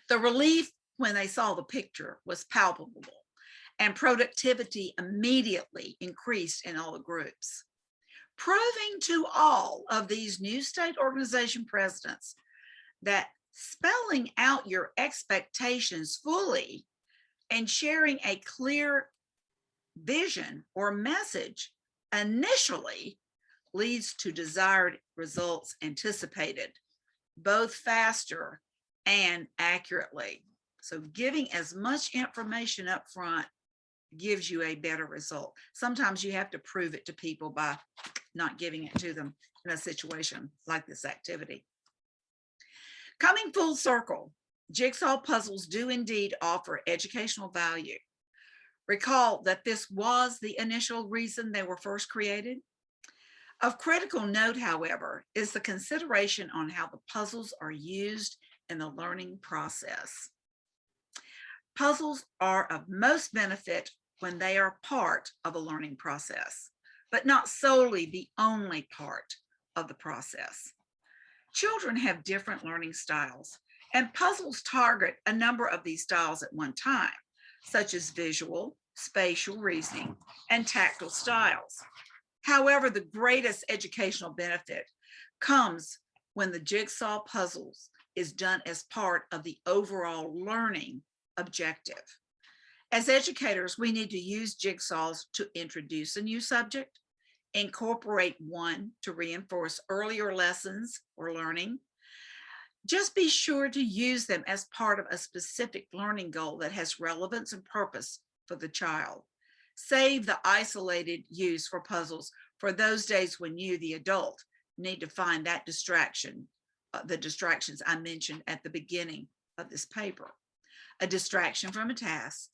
The relief when they saw the picture was palpable, and productivity immediately increased in all the groups, proving to all of these new state organization presidents that spelling out your expectations fully and sharing a clear vision or message initially leads to desired results anticipated, both faster and accurately. So giving as much information up front gives you a better result. Sometimes you have to prove it to people by not giving it to them in a situation like this activity. Coming full circle, jigsaw puzzles do indeed offer educational value. Recall that this was the initial reason they were first created. Of critical note, however, is the consideration on how the puzzles are used in the learning process. Puzzles are of most benefit when they are part of a learning process, but not solely the only part of the process. Children have different learning styles, and puzzles target a number of these styles at one time, such as visual, spatial reasoning, and tactile styles. However, the greatest educational benefit comes when the jigsaw puzzles is done as part of the overall learning objective. As educators, we need to use jigsaws to introduce a new subject, incorporate one to reinforce earlier lessons or learning. Just be sure to use them as part of a specific learning goal that has relevance and purpose for the child. Save the isolated use for puzzles for those days when you, the adult, need to find that distraction, the distractions I mentioned at the beginning of this paper. A distraction from a task,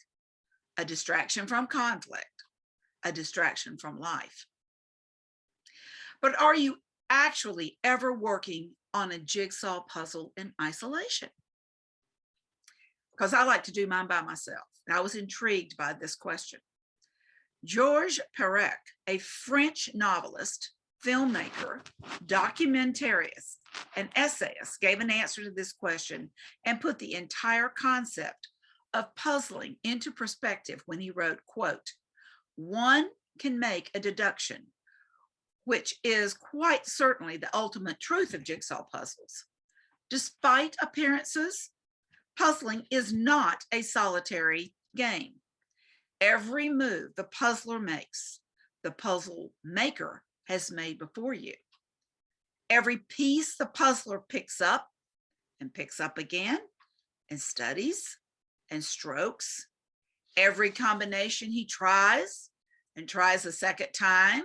a distraction from conflict, a distraction from life. But are you actually ever working on a jigsaw puzzle in isolation? Because I like to do mine by myself. And I was intrigued by this question. Georges Perec, a French novelist, filmmaker, documentarist, and essayist, gave an answer to this question and put the entire concept of puzzling into perspective when he wrote, quote, "One can make a deduction, which is quite certainly the ultimate truth of jigsaw puzzles. Despite appearances, puzzling is not a solitary game. Every move the puzzler makes, the puzzle maker has made before you. Every piece the puzzler picks up and picks up again and studies and strokes. Every combination he tries and tries a second time,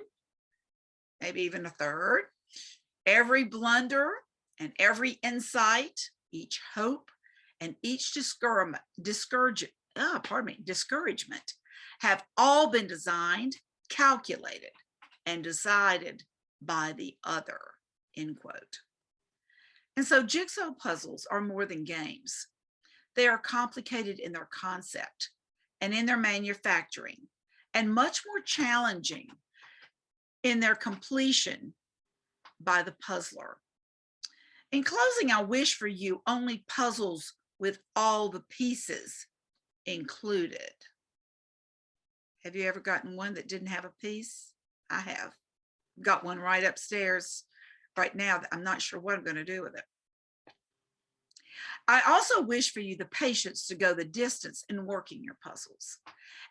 maybe even a third. Every blunder and every insight, each hope and each discouragement have all been designed, calculated, and decided by the other," end quote. And so jigsaw puzzles are more than games. They are complicated in their concept and in their manufacturing, and much more challenging in their completion by the puzzler. In closing, I wish for you only puzzles with all the pieces included. Have you ever gotten one that didn't have a piece? I have. Got one right upstairs right now that I'm not sure what I'm going to do with it. I also wish for you the patience to go the distance in working your puzzles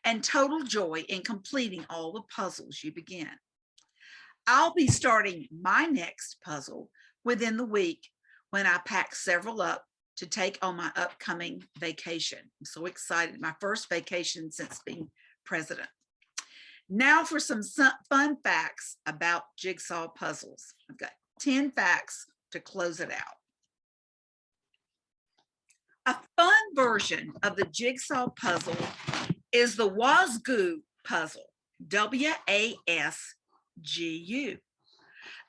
and total joy in completing all the puzzles you begin. I'll be starting my next puzzle within the week when I pack several up to take on my upcoming vacation. I'm so excited. My first vacation since being president. Now for some fun facts about jigsaw puzzles. I've got 10 facts to close it out. A fun version of the jigsaw puzzle is the Wazgoo puzzle. WASGU.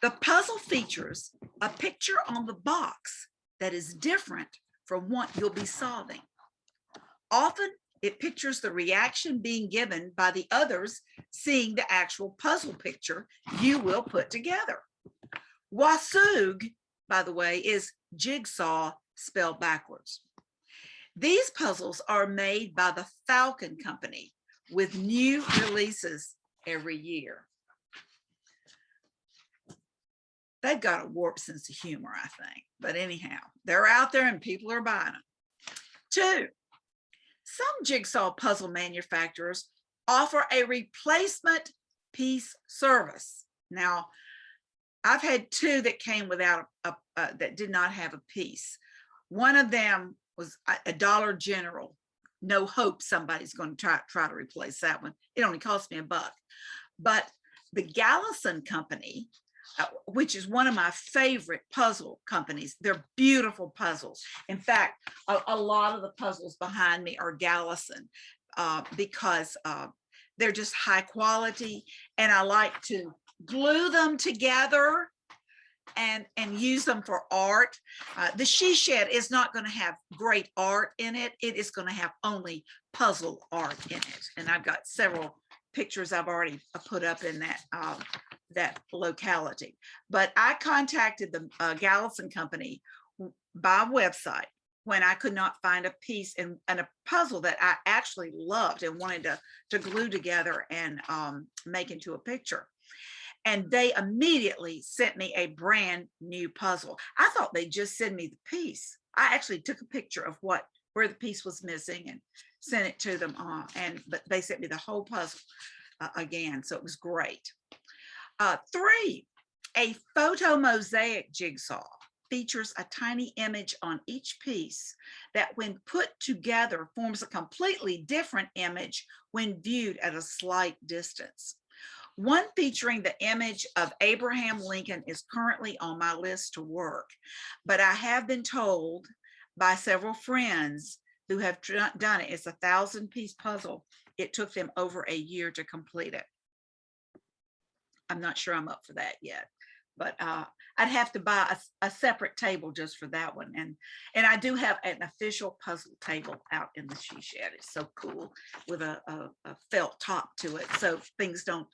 The puzzle features a picture on the box that is different from what you'll be solving. Often it pictures the reaction being given by the others seeing the actual puzzle picture you will put together. Wasug, by the way, is jigsaw spelled backwards. These puzzles are made by the Falcon Company with new releases every year. They've got a warped sense of humor, I think. But anyhow, they're out there and people are buying them. 2, some jigsaw puzzle manufacturers offer a replacement piece service. Now, I've had 2 that came without that did not have a piece. One of them was a Dollar General. No hope somebody's going to try to replace that one. It only cost me $1. But the Gallison Company, which is one of my favorite puzzle companies. They're beautiful puzzles. In fact, a lot of the puzzles behind me are Gallison because they're just high quality, and I like to glue them together and use them for art. The She Shed is not going to have great art in it. It is going to have only puzzle art in it. And I've got several pictures I've already put up in that locality. But I contacted the Gallison Company by website when I could not find a piece and a puzzle that I actually loved and wanted to glue together and make into a picture. And they immediately sent me a brand new puzzle. I thought they'd just send me the piece. I actually took a picture of where the piece was missing and sent it to them, but they sent me the whole puzzle again, so it was great. 3, a photo mosaic jigsaw features a tiny image on each piece that when put together forms a completely different image when viewed at a slight distance. One featuring the image of Abraham Lincoln is currently on my list to work, but I have been told by several friends who have done it, it's a 1,000-piece puzzle. It took them over a year to complete it. I'm not sure I'm up for that yet, but I'd have to buy a separate table just for that one. And I do have an official puzzle table out in the She Shed. It's so cool with a felt top to it, so things don't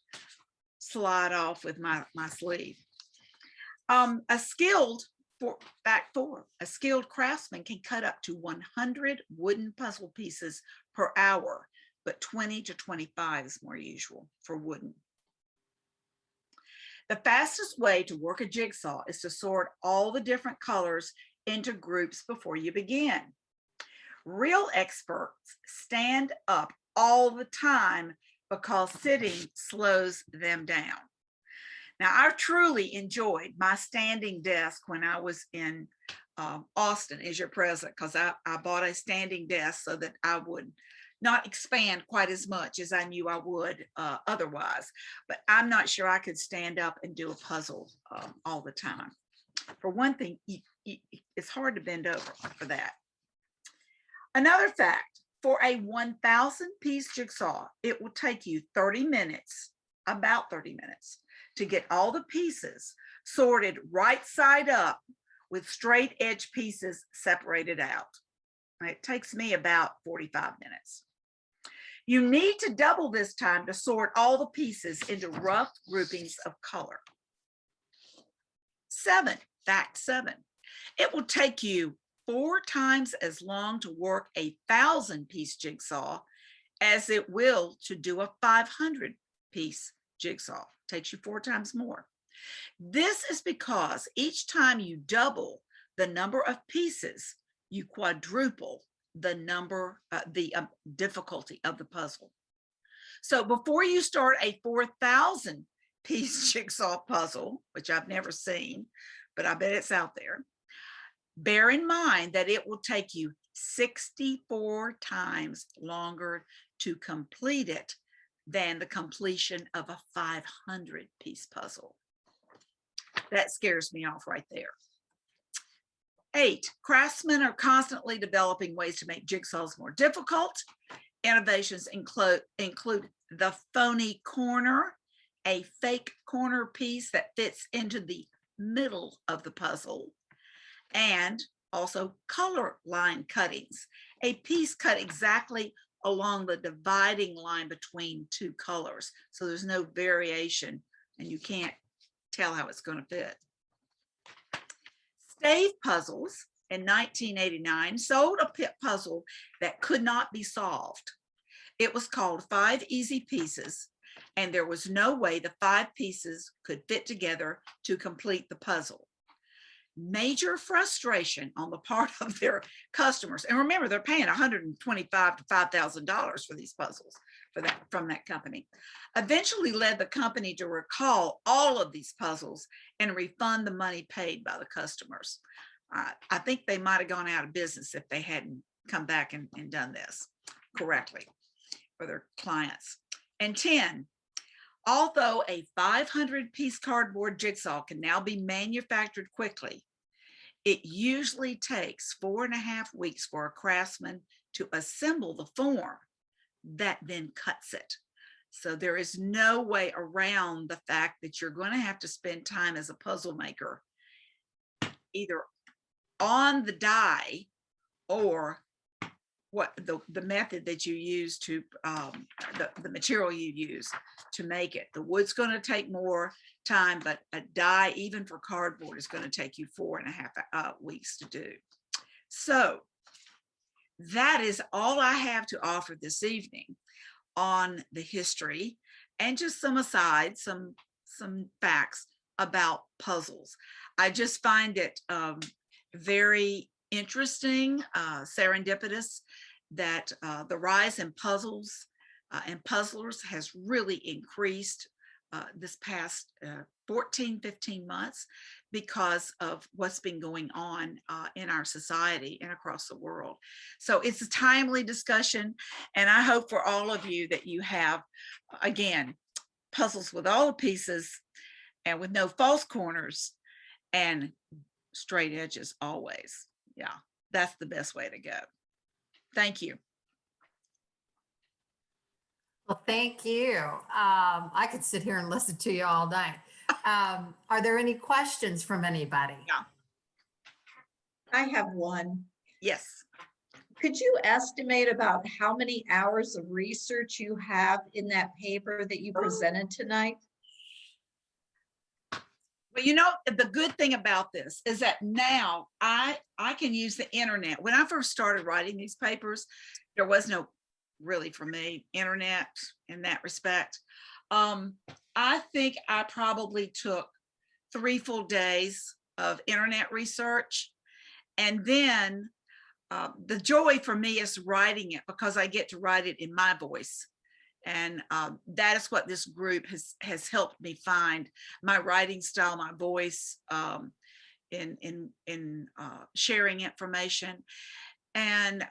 slide off with my sleeve. A skilled craftsman can cut up to 100 wooden puzzle pieces per hour, but 20 to 25 is more usual for wooden. The fastest way to work a jigsaw is to sort all the different colors into groups before you begin. Real experts stand up all the time because sitting slows them down. Now, I've truly enjoyed my standing desk when I was in Austin as your president, because I bought a standing desk so that I would not expand quite as much as I knew I would otherwise. But I'm not sure I could stand up and do a puzzle all the time. For one thing, it's hard to bend over for that. Another fact, for a 1,000-piece jigsaw, it will take you 30 minutes, about 30 minutes, to get all the pieces sorted right side up with straight edge pieces separated out. It takes me about 45 minutes. You need to double this time to sort all the pieces into rough groupings of color. 7, fact 7, it will take you 4 times as long to work a 1,000-piece jigsaw as it will to do a 500-piece jigsaw. It takes you 4 times more. This is because each time you double the number of pieces, you quadruple the number, the difficulty of the puzzle. So before you start a 4,000-piece jigsaw puzzle, which I've never seen, but I bet it's out there, bear in mind that it will take you 64 times longer to complete it than the completion of a 500-piece puzzle. That scares me off right there. 8, craftsmen are constantly developing ways to make jigsaws more difficult. Innovations include the phony corner, a fake corner piece that fits into the middle of the puzzle, and also color line cuttings, a piece cut exactly along the dividing line between two colors. So there's no variation and you can't tell how it's going to fit. Stave Puzzles in 1989 sold a pit puzzle that could not be solved. It was called 5 Easy Pieces, and there was no way the 5 pieces could fit together to complete the puzzle. Major frustration on the part of their customers. And remember, they're paying $125 to $5,000 for these puzzles from that company. Eventually led the company to recall all of these puzzles and refund the money paid by the customers. I think they might have gone out of business if they hadn't come back and done this correctly for their clients. And 10, although a 500-piece cardboard jigsaw can now be manufactured quickly, it usually takes 4.5 weeks for a craftsman to assemble the form that then cuts it. So there is no way around the fact that you're going to have to spend time as a puzzle maker either on the die or what the method that you use to the material you use to make it. The wood's going to take more time, but a die, even for cardboard, is going to take you 4.5 weeks to do. So that is all I have to offer this evening on the history and just some asides, some facts about puzzles. I just find it very interesting, serendipitous that the rise in puzzles and puzzlers has really increased this past 15 months because of what's been going on in our society and across the world. So it's a timely discussion, and I hope for all of you that you have, again, puzzles with all the pieces and with no false corners and straight edges always. Yeah, that's the best way to go. Thank you. Well, thank you. I could sit here and listen to you all night. Are there any questions from anybody? Yeah. I have one. Yes. Could you estimate about how many hours of research you have in that paper that you presented tonight? Well, you know, the good thing about this is that now I can use the internet. When I first started writing these papers, there was no really, for me, internet in that respect. I think I probably took 3 full days of internet research. And then the joy for me is writing it because I get to write it in my voice. And that is what this group has helped me find, my writing style, my voice, in sharing information. And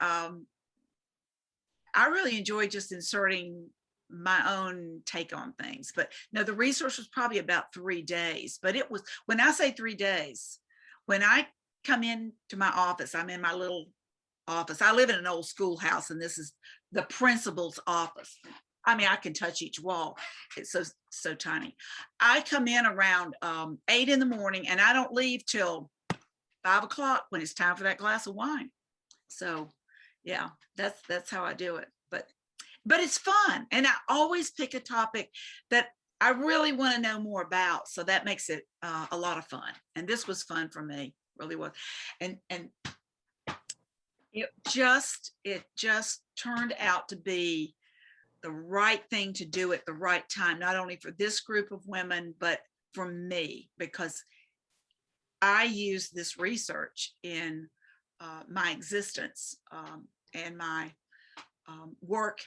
I really enjoy just inserting my own take on things. But no, the research was probably about 3 days. But it was, when I say 3 days, when I come into my office, I'm in my little office. I live in an old schoolhouse, and this is the principal's office. I mean, I can touch each wall. It's so tiny. I come in around 8 in the morning, and I don't leave till 5 o'clock when it's time for that glass of wine. So yeah, that's how I do it. But it's fun, and I always pick a topic that I really want to know more about. So that makes it a lot of fun. And this was fun for me, really was. And it just turned out to be the right thing to do at the right time, not only for this group of women, but for me, because I use this research in my existence and my work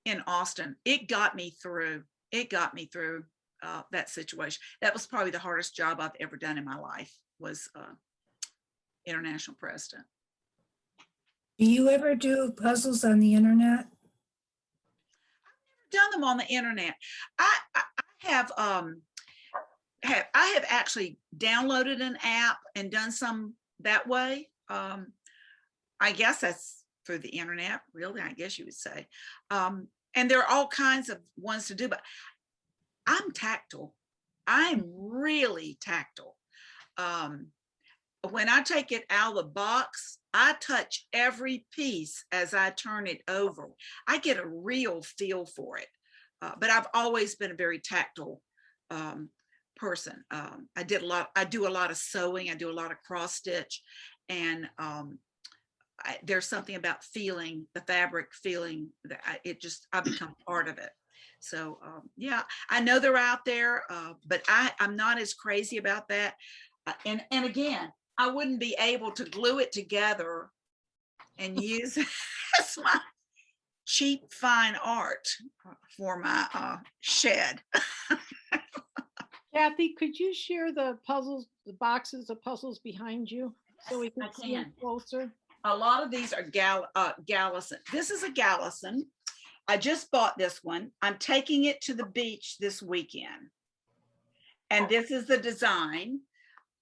in Austin. It got me through that situation. That was probably the hardest job I've ever done in my life, was international president. Do you ever do puzzles on the internet? Done them on the internet. I have actually downloaded an app and done some that way. I guess that's through the internet, really, I guess you would say. and there are all kinds of ones to do, but I'm tactile. I'm really tactile. When I take it out of the box, I touch every piece as I turn it over. I get a real feel for it. But I've always been a very tactile person. I do a lot of sewing. I do a lot of cross stitch, and there's something about feeling the fabric, feeling that I become part of it. So yeah, I know they're out there, but I'm not as crazy about that. And again, I wouldn't be able to glue it together and use it as my cheap fine art for my shed. Cathy, could you share the puzzles, the boxes of puzzles behind you so we I can see them can. closer? A lot of these are Gallison. This is a Gallison. I just bought this one. I'm taking it to the beach this weekend. And this is the design.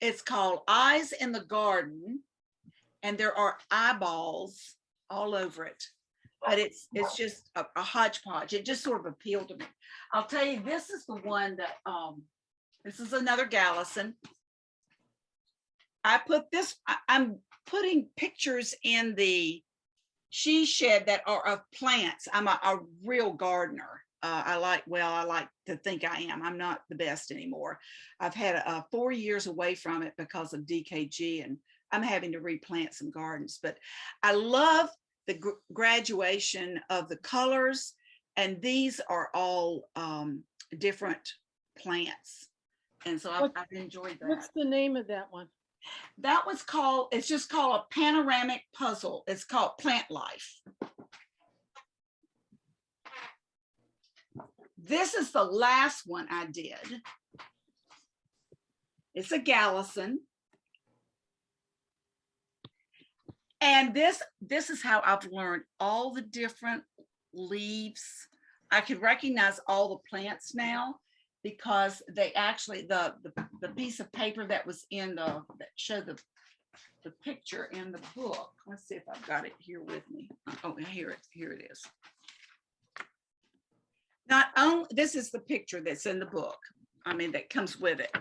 It's called Eyes in the Garden. And there are eyeballs all over it. But it's just a hodgepodge. It just sort of appealed to me. I'll tell you, this is the one that, this is another Gallison. I'm putting pictures in the she shed that are of plants. I'm a real gardener. I like to think I am. I'm not the best anymore. I've had 4 years away from it because of DKG, and I'm having to replant some gardens. But I love the graduation of the colors, and these are all different plants. And so I've enjoyed that. What's the name of that one? That was called, it's just called a panoramic puzzle. It's called Plant Life. This is the last one I did. It's a Gallison. And this is how I've learned all the different leaves. I can recognize all the plants now, because they actually, the piece of paper that was in that showed the picture in the book. Let's see if I've got it here with me. Oh, here it is. Not only, this is the picture that's in the book, that comes with it,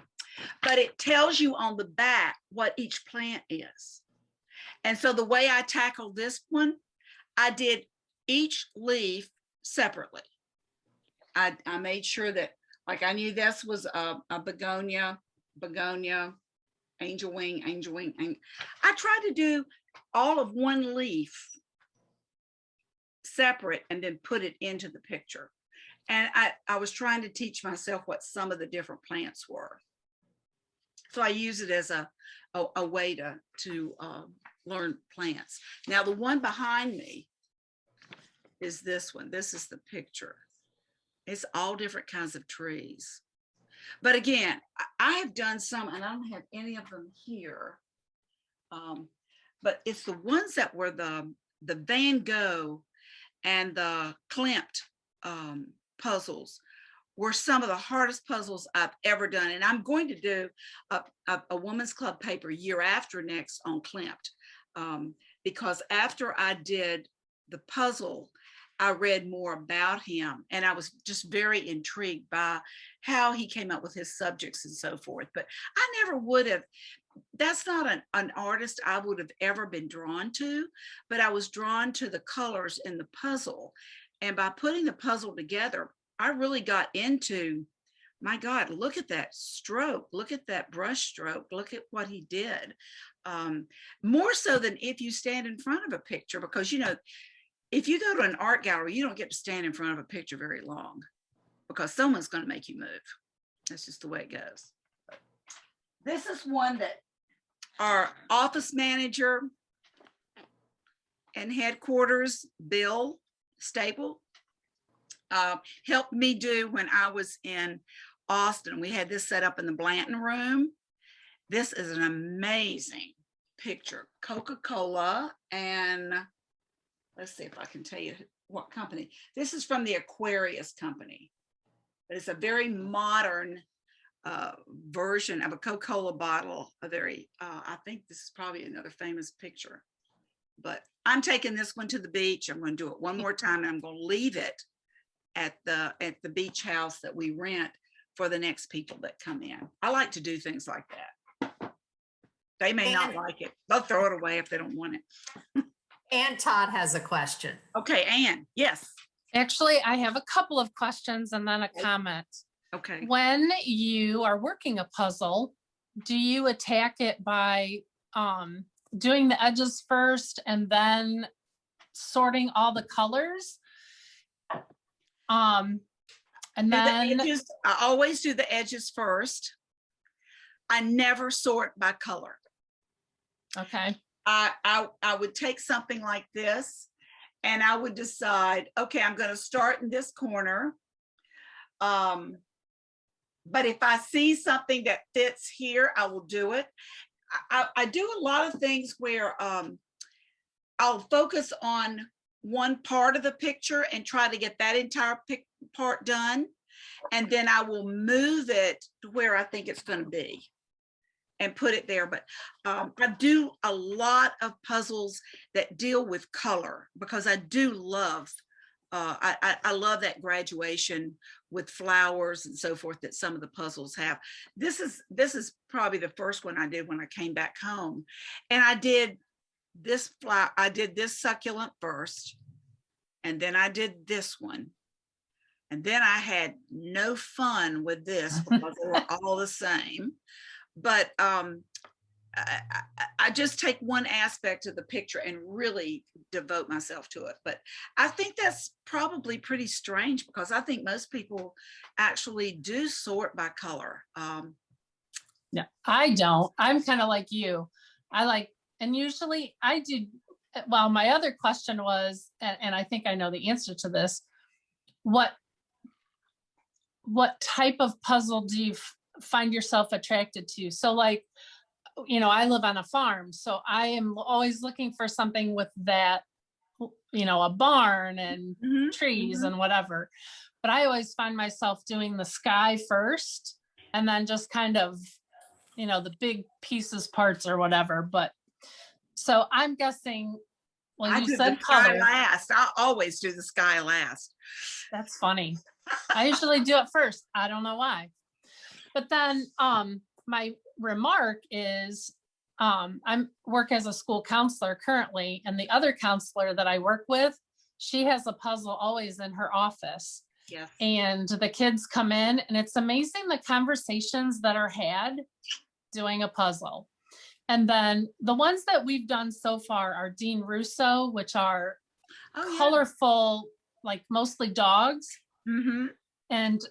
but it tells you on the back what each plant is. And so the way I tackled this one, I did each leaf separately. I made sure that, like, I knew this was a begonia, angel wing. I tried to do all of one leaf separate and then put it into the picture. And I was trying to teach myself what some of the different plants were. So I use it as a way to learn plants. Now, the one behind me is this one. This is the picture. It's all different kinds of trees. But again, I have done some, and I don't have any of them here. But it's the ones that were the Van Gogh and the Klimt puzzles were some of the hardest puzzles I've ever done. And I'm going to do a Women's Club paper year after next on Klimt, because after I did the puzzle, I read more about him, and I was just very intrigued by how he came up with his subjects and so forth. But I never would have, that's not an artist I would have ever been drawn to, but I was drawn to the colors in the puzzle. And by putting the puzzle together, I really got into, my God, look at that stroke, look at that brush stroke, look at what he did. More so than if you stand in front of a picture, because, you know, if you go to an art gallery, you don't get to stand in front of a picture very long because someone's going to make you move. That's just the way it goes. This is one that our office manager and headquarters, Bill Staple, helped me do when I was in Austin. We had this set up in the Blanton room. This is an amazing picture. Coca-Cola and let's see if I can tell you what company. This is from the Aquarius company. But it's a very modern version of a Coca-Cola bottle. I think this is probably another famous picture. But I'm taking this one to the beach. I'm going to do it one more time, and I'm going to leave it at the beach house that we rent for the next people that come in. I like to do things like that. They may not And- like it. They'll throw it away if they don't want it. And Todd has a question. Okay, Anne, yes. Actually, I have a couple of questions and then a comment. Okay. When you are working a puzzle, do you attack it by doing the edges first and then sorting all the colors? And Do the then, edges, I always do the edges first. I never sort by color. okay, I would take something like this and I would decide, okay, I'm going to start in this corner. But if I see something that fits here, I will do it. I do a lot of things where I'll focus on one part of the picture and try to get that entire part done. And then I will move it to where I think it's going to be and put it there. But I do a lot of puzzles that deal with color because I do love, I love that graduation with flowers and so forth that some of the puzzles have. This is probably the first one I did when I came back home. And I did this flower, I did this succulent first, and then I did this one. And then I had no fun with this because they were all the same. But I just take one aspect of the picture and really devote myself to it. But I think that's probably pretty strange because I think most people actually do sort by color. no, I don't. I'm kind of like you. And usually I do, well, my other question was, and I think I know the answer to this, what type of puzzle do you find yourself attracted to? So like, I live on a farm, so I am always looking for something with that, a barn and trees and whatever. But I always find myself doing the sky first and then just kind of, the big pieces parts or whatever. But so I'm guessing, well, I you do said the sky color. last. I always do the sky last. That's funny. I usually do it first. I don't know why. But then my remark is I work as a school counselor currently, and the other counselor that I work with, she has a puzzle always in her office. Yes. And the kids come in and it's amazing the conversations that are had doing a puzzle. And then the ones that we've done so far are Dean Russo, which are colorful, like mostly dogs. And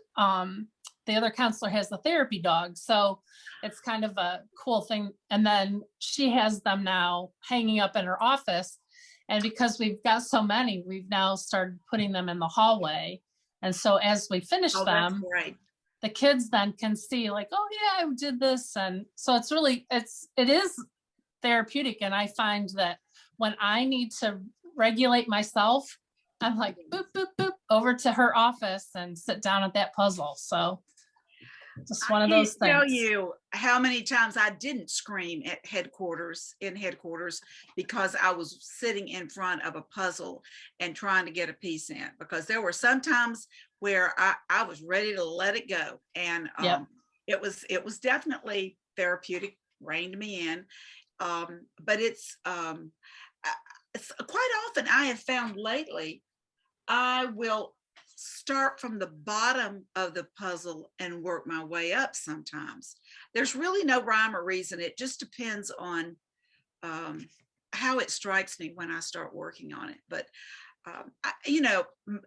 the other counselor has the therapy dog. So it's kind of a cool thing. And then she has them now hanging up in her office. And because we've got so many, we've now started putting them in the hallway. And so as we finish them, the kids then can see like, oh yeah, I did this. And so it's really, it is therapeutic. And I find that when I need to regulate myself, I'm like, boop, boop, boop, over to her office and sit down at that puzzle. So just one of those things. I can't tell you how many times I didn't scream at headquarters because I was sitting in front of a puzzle and trying to get a piece in, because there were some times where I was ready to let it go. And it was definitely therapeutic, reined me in. But it's quite often I have found lately, I will start from the bottom of the puzzle and work my way up sometimes. There's really no rhyme or reason. It just depends on how it strikes me when I start working on it. But,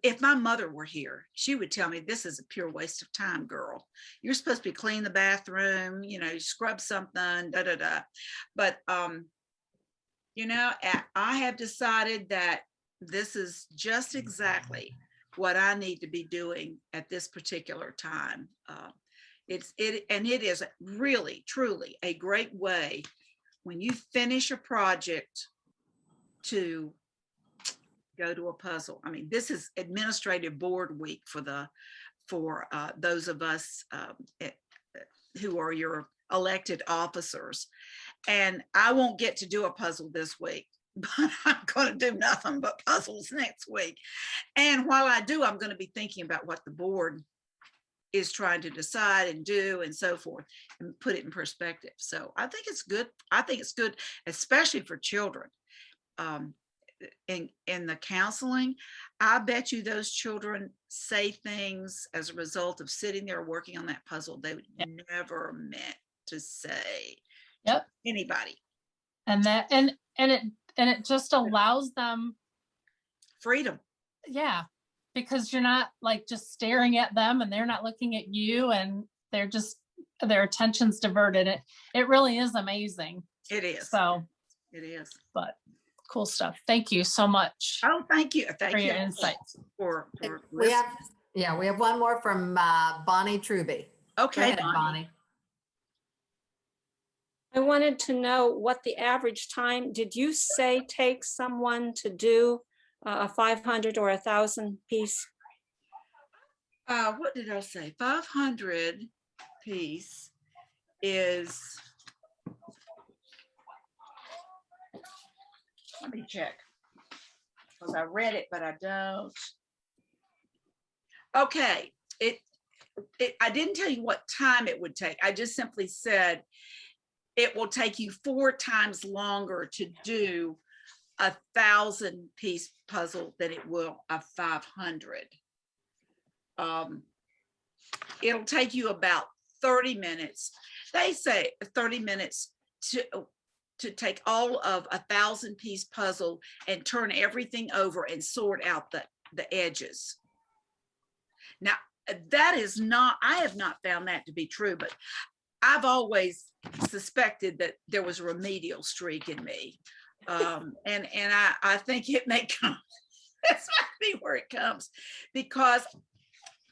if my mother were here, she would tell me, this is a pure waste of time, girl. You're supposed to be cleaning the bathroom, you scrub something, da, da, da. But, I have decided that this is just exactly what I need to be doing at this particular time. It is really, truly a great way when you finish a project to go to a puzzle. I mean, this is administrative board week for those of us who are your elected officers. And I won't get to do a puzzle this week. but I'm going to do nothing but puzzles next week. And while I do, I'm going to be thinking about what the board is trying to decide and do and so forth, and put it in perspective. So I think it's good. I think it's good, especially for children. In the counseling, I bet you those children say things as a result of sitting there working on that puzzle they would never meant to say to anybody. And that, and it just allows them Freedom. Yeah, because you're not like just staring at them and they're not looking at you, and they're just, their attention's diverted. It really is amazing. It is. So, It is. but cool stuff. Thank you so much Oh, thank you. Thank for you your insights. for We have, listening. we have one more from Bonnie Truby. Go Okay, ahead, Bonnie. Bonnie. I wanted to know what the average time, did you say takes someone to do a 500 or 1,000 piece? What did I say? 500 piece is, let me check, because I read it, but I don't. Okay, I didn't tell you what time it would take. I just simply said it will take you 4 times longer to do a 1,000 piece puzzle than it will a 500. It'll take you about 30 minutes. They say 30 minutes to take all of a 1,000 piece puzzle and turn everything over and sort out the edges. Now, that is not, I have not found that to be true, but I've always suspected that there was a remedial streak in me. And I think it may come, that's might be where it comes, because,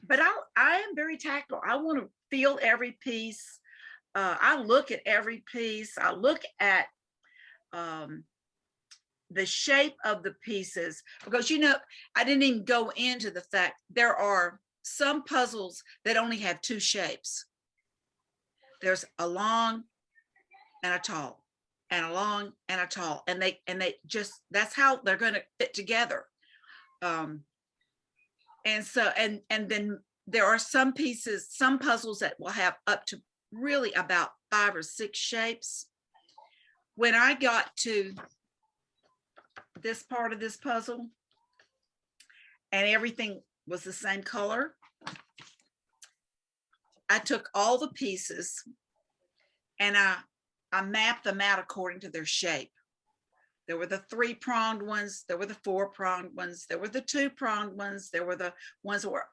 but I am very tactile. I want to feel every piece. I look at every piece. I look at the shape of the pieces, because, you know, I didn't even go into the fact there are some puzzles that only have 2 shapes. There's a long and a tall, and a long and a tall, and they just, that's how they're going to fit together. And so, and then there are some pieces, some puzzles that will have up to really about 5 or 6 shapes. When I got to this part of this puzzle and everything was the same color, I took all the pieces and I mapped them out according to their shape. There were the 3-pronged ones, there were the 4-pronged ones, there were the 2-pronged ones, there were the ones that were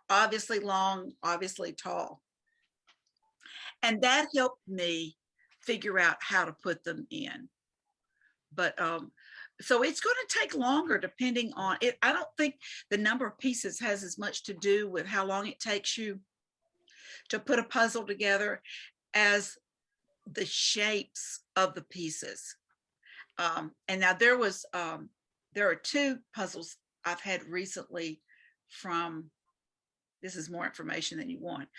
obviously long, obviously tall. And that helped me figure out how to put them in. But so it's going to take longer depending on it. I don't think the number of pieces has as much to do with how long it takes you to put a puzzle together as the shapes of the pieces. And now there are 2 puzzles I've had recently from, this is more information than you want,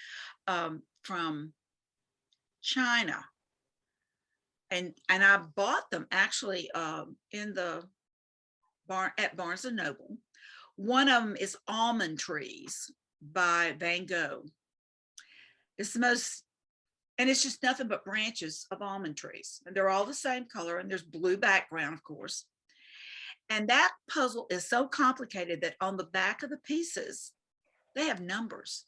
from China. And I bought them actually in the barn at Barnes and Noble. One of them is Almond Trees by Van Gogh. It's the most, and it's just nothing but branches of almond trees. And they're all the same color, and there's blue background, of course. And that puzzle is so complicated that on the back of the pieces, they have numbers.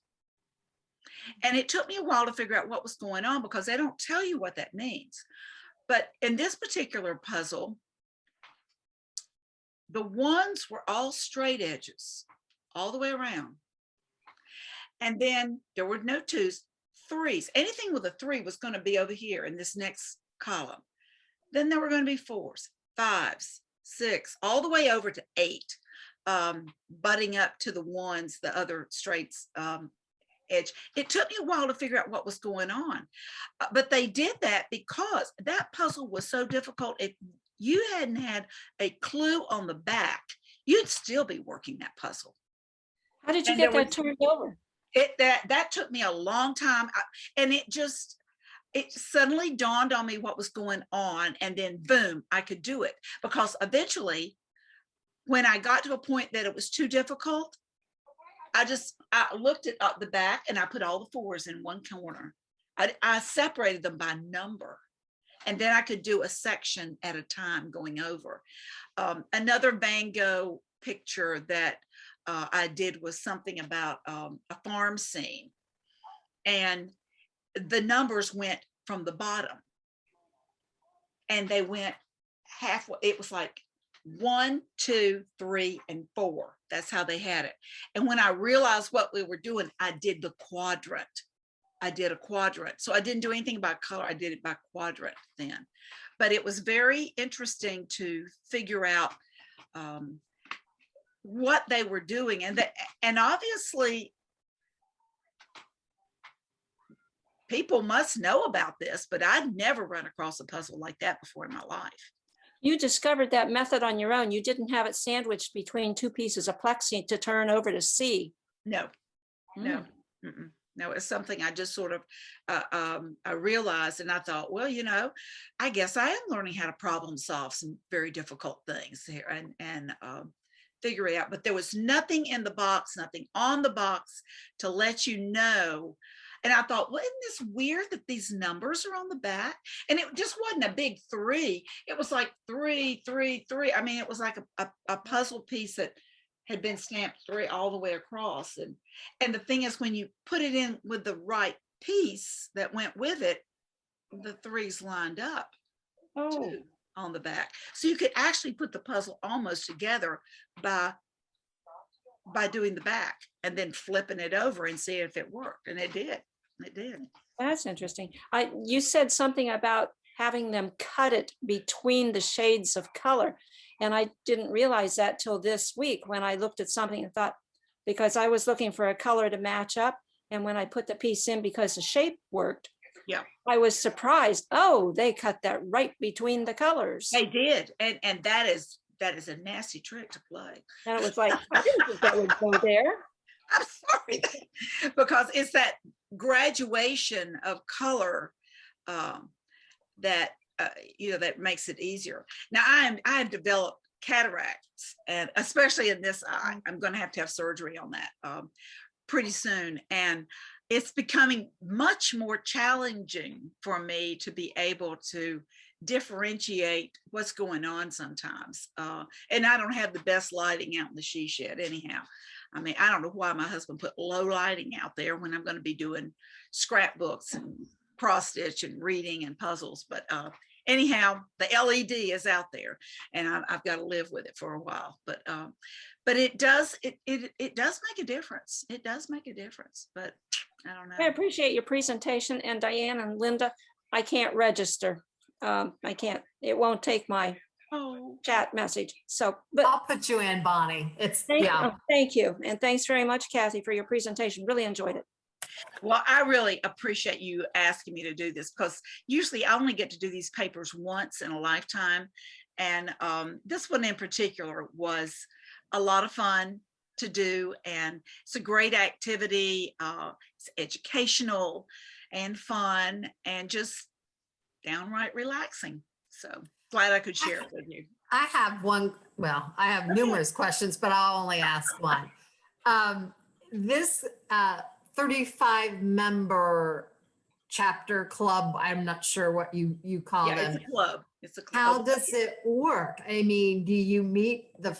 And it took me a while to figure out what was going on, because they don't tell you what that means. But in this particular puzzle, the ones were all straight edges all the way around. And then there were no 2s, 3s. Anything with a 3 was going to be over here in this next column. Then there were going to be 4s, 5s, 6, all the way over to 8, butting up to the 1s, the other straights edge. It took me a while to figure out what was going on, but they did that because that puzzle was so difficult. If you hadn't had a clue on the back, you'd still be working that puzzle. How did you get that turned over? That took me a long time, and it just, it suddenly dawned on me what was going on, and then boom, I could do it. Because eventually, when I got to a point that it was too difficult, I looked at the back and I put all the 4s in one corner. I separated them by number, and then I could do a section at a time going over. Another Van Gogh picture that I did was something about a farm scene, and the numbers went from the bottom and they went halfway. It was like 1, 2, 3, and 4. That's how they had it. And when I realized what we were doing, I did the quadrant. I did a quadrant. So I didn't do anything by color. I did it by quadrant then. But it was very interesting to figure out what they were doing. And obviously, people must know about this, but I'd never run across a puzzle like that before in my life. You discovered that method on your own. You didn't have it sandwiched between 2 pieces of plexi to turn over to see. No, no, no. It's something I just sort of I realized, and I thought, well, I guess I am learning how to problem solve some very difficult things here and figure it out. But there was nothing in the box, nothing on the box to let you know. And I thought, well, isn't this weird that these numbers are on the back? And it just wasn't a big 3. It was like 3, 3, 3. I mean, it was like a puzzle piece that had been stamped 3 all the way across. And the thing is, when you put it in with the right piece that went with it, the 3s lined up too on the back. So you could actually put the puzzle almost together by doing the back and then flipping it over and see if it worked. And it did. It did. That's interesting. You said something about having them cut it between the shades of color. And I didn't realize that till this week when I looked at something and thought, because I was looking for a color to match up. And when I put the piece in because the shape worked, yeah, I was surprised. Oh, they cut that right between the colors. They did. And that is a nasty trick to play. And it was like, I didn't think that would go there. I'm sorry, because it's that graduation of color that that makes it easier. Now I have developed cataracts, and especially in this eye, I'm going to have surgery on that pretty soon, and it's becoming much more challenging for me to be able to differentiate what's going on sometimes. And I don't have the best lighting out in the she shed anyhow. I mean, I don't know why my husband put low lighting out there when I'm going to be doing scrapbooks and cross stitch and reading and puzzles. But anyhow, the LED is out there, and I've got to live with it for a while. But it does make a difference. It does make a difference. But I don't know. I appreciate your presentation, and Diane and Linda, I can't register. I can't. It won't take my chat message. So, but I'll put you in, Bonnie. thank you. And thanks very much, Cathy, for your presentation. Really enjoyed it. Well, I really appreciate you asking me to do this, because usually I only get to do these papers once in a lifetime. And this one in particular was a lot of fun to do. And it's a great activity. It's educational and fun and just downright relaxing. So glad I could share it with you. I have I have numerous questions, but I'll only ask one. This 35 member chapter club, I'm not sure what you call them. It's a club. It's a club. How does it work? I mean, do you meet the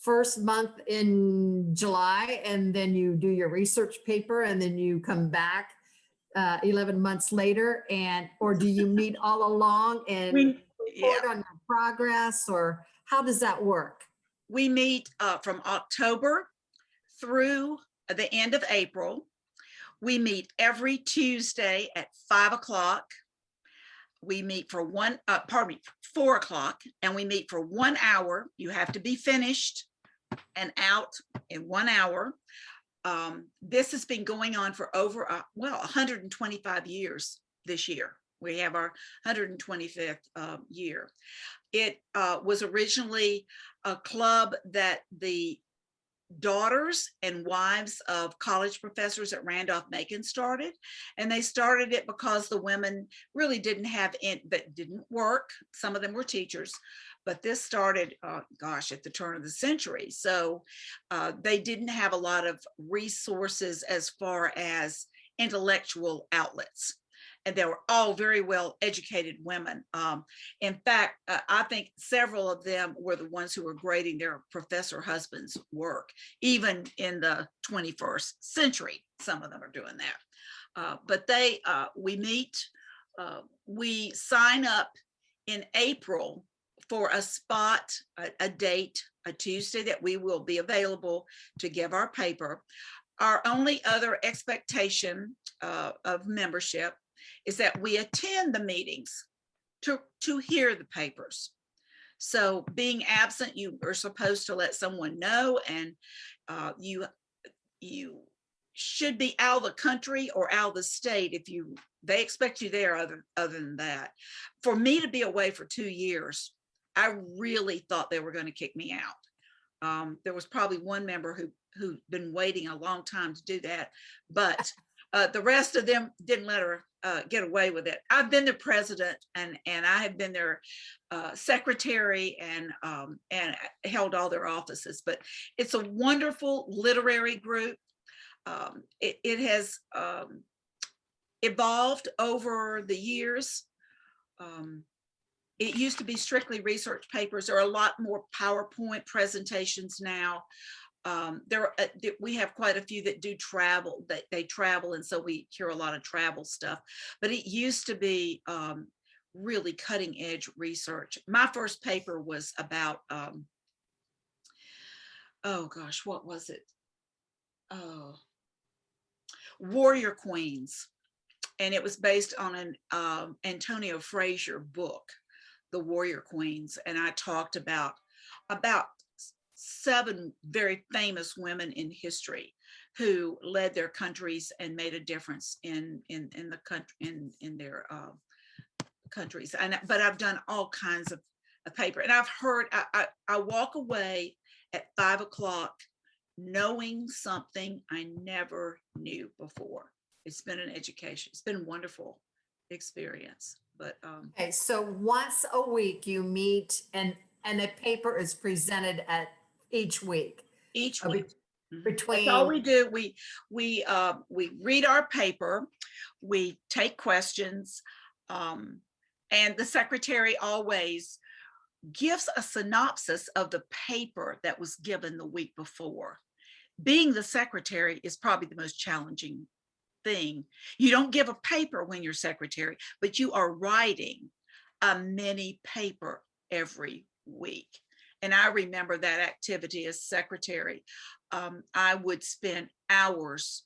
first month in July and then you do your research paper and then you come back 11 months later, or do you meet all along and report on your progress, or how does that work? We meet from October through the end of April. We meet every Tuesday at 5 o'clock. We meet for 4 o'clock, and we meet for 1 hour. You have to be finished and out in 1 hour. This has been going on for over 125 years this year. We have our 125th year. It was originally a club that the daughters and wives of college professors at Randolph-Macon started. And they started it because the women really didn't have that didn't work. Some of them were teachers, but this started, gosh, at the turn of the century. So they didn't have a lot of resources as far as intellectual outlets. And they were all very well educated women. In fact, I think several of them were the ones who were grading their professor husbands' work, even in the 21st century. Some of them are doing that. But we meet, we sign up in April for a spot, a date, a Tuesday that we will be available to give our paper. Our only other expectation of membership is that we attend the meetings to hear the papers. So being absent, you are supposed to let someone know, and you should be out of the country or out of the state if they expect you there. Other than that, for me to be away for 2 years, I really thought they were going to kick me out. There was probably one member who'd been waiting a long time to do that, but the rest of them didn't let her get away with it. I've been their president, and I have been their secretary, and held all their offices. But it's a wonderful literary group. It has evolved over the years. It used to be strictly research papers. There are a lot more PowerPoint presentations now. We have quite a few that do travel, that they travel, and so we hear a lot of travel stuff. But it used to be really cutting edge research. My first paper was about oh gosh, what was it? Oh, warrior queens, and it was based on an Antonio Frazier book, The Warrior Queens, and I talked about 7 very famous women in history who led their countries and made a difference in the country, in their countries. But I've done all kinds of paper, and I've heard, I walk away at 5 o'clock knowing something I never knew before. It's been an education. It's been a wonderful experience. But Okay, so once a week you meet and a paper is presented at each week. each Uh, be- week. Mhm. between- That's all we do. We read our paper, we take questions, and the secretary always gives a synopsis of the paper that was given the week before. Being the secretary is probably the most challenging thing. You don't give a paper when you're secretary, but you are writing a mini paper every week. And I remember that activity as secretary. I would spend hours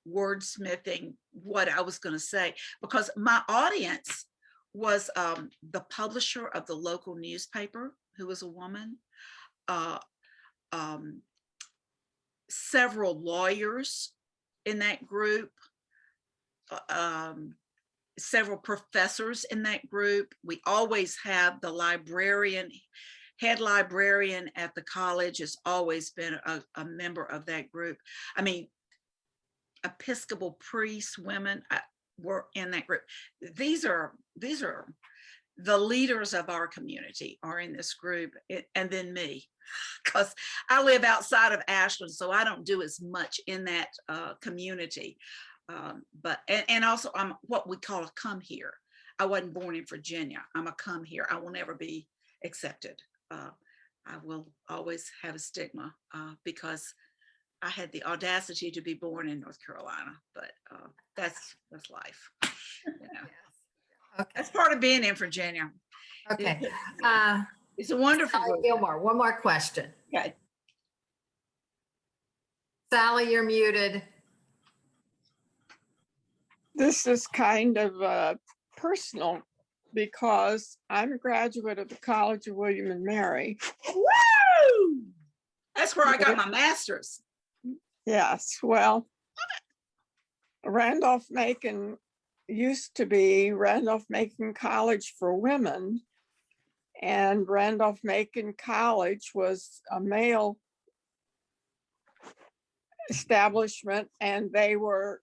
wordsmithing what I was going to say, because my audience was the publisher of the local newspaper, who was a woman, several lawyers in that group, several professors in that group. We always have the librarian, head librarian at the college has always been a member of that group. I mean, Episcopal priests, women were in that group. These are the leaders of our community are in this group, and then me, because I live outside of Ashland, so I don't do as much in that community. But also I'm what we call a come here. I wasn't born in Virginia. I'm a come here. I will never be accepted. I will always have a stigma because I had the audacity to be born in North Carolina, but that's life. You know? Okay. That's part of being in Virginia. Okay. It's a wonderful Sally group. Gilmore, one more question. Okay. Sally, you're muted. This is kind of personal because I'm a graduate of the College of William and Mary. Woo! That's where I got my master's. Yes, well, Randolph-Macon used to be Randolph-Macon College for Women, and Randolph-Macon College was a male establishment, and they were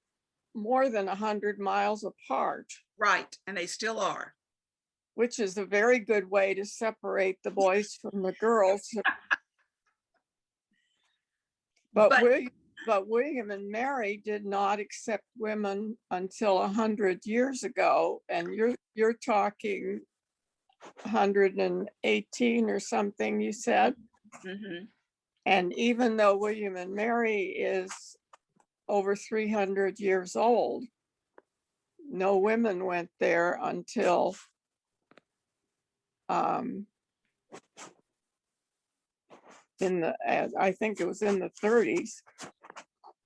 more than 100 miles apart, Right, and they still are. which is a very good way to separate the boys from the girls. But William and Mary did not accept women until 100 years ago, and you're talking 118 or something, you said. Mhm. And even though William and Mary is over 300 years old, no women went there until I think it was in the 30s.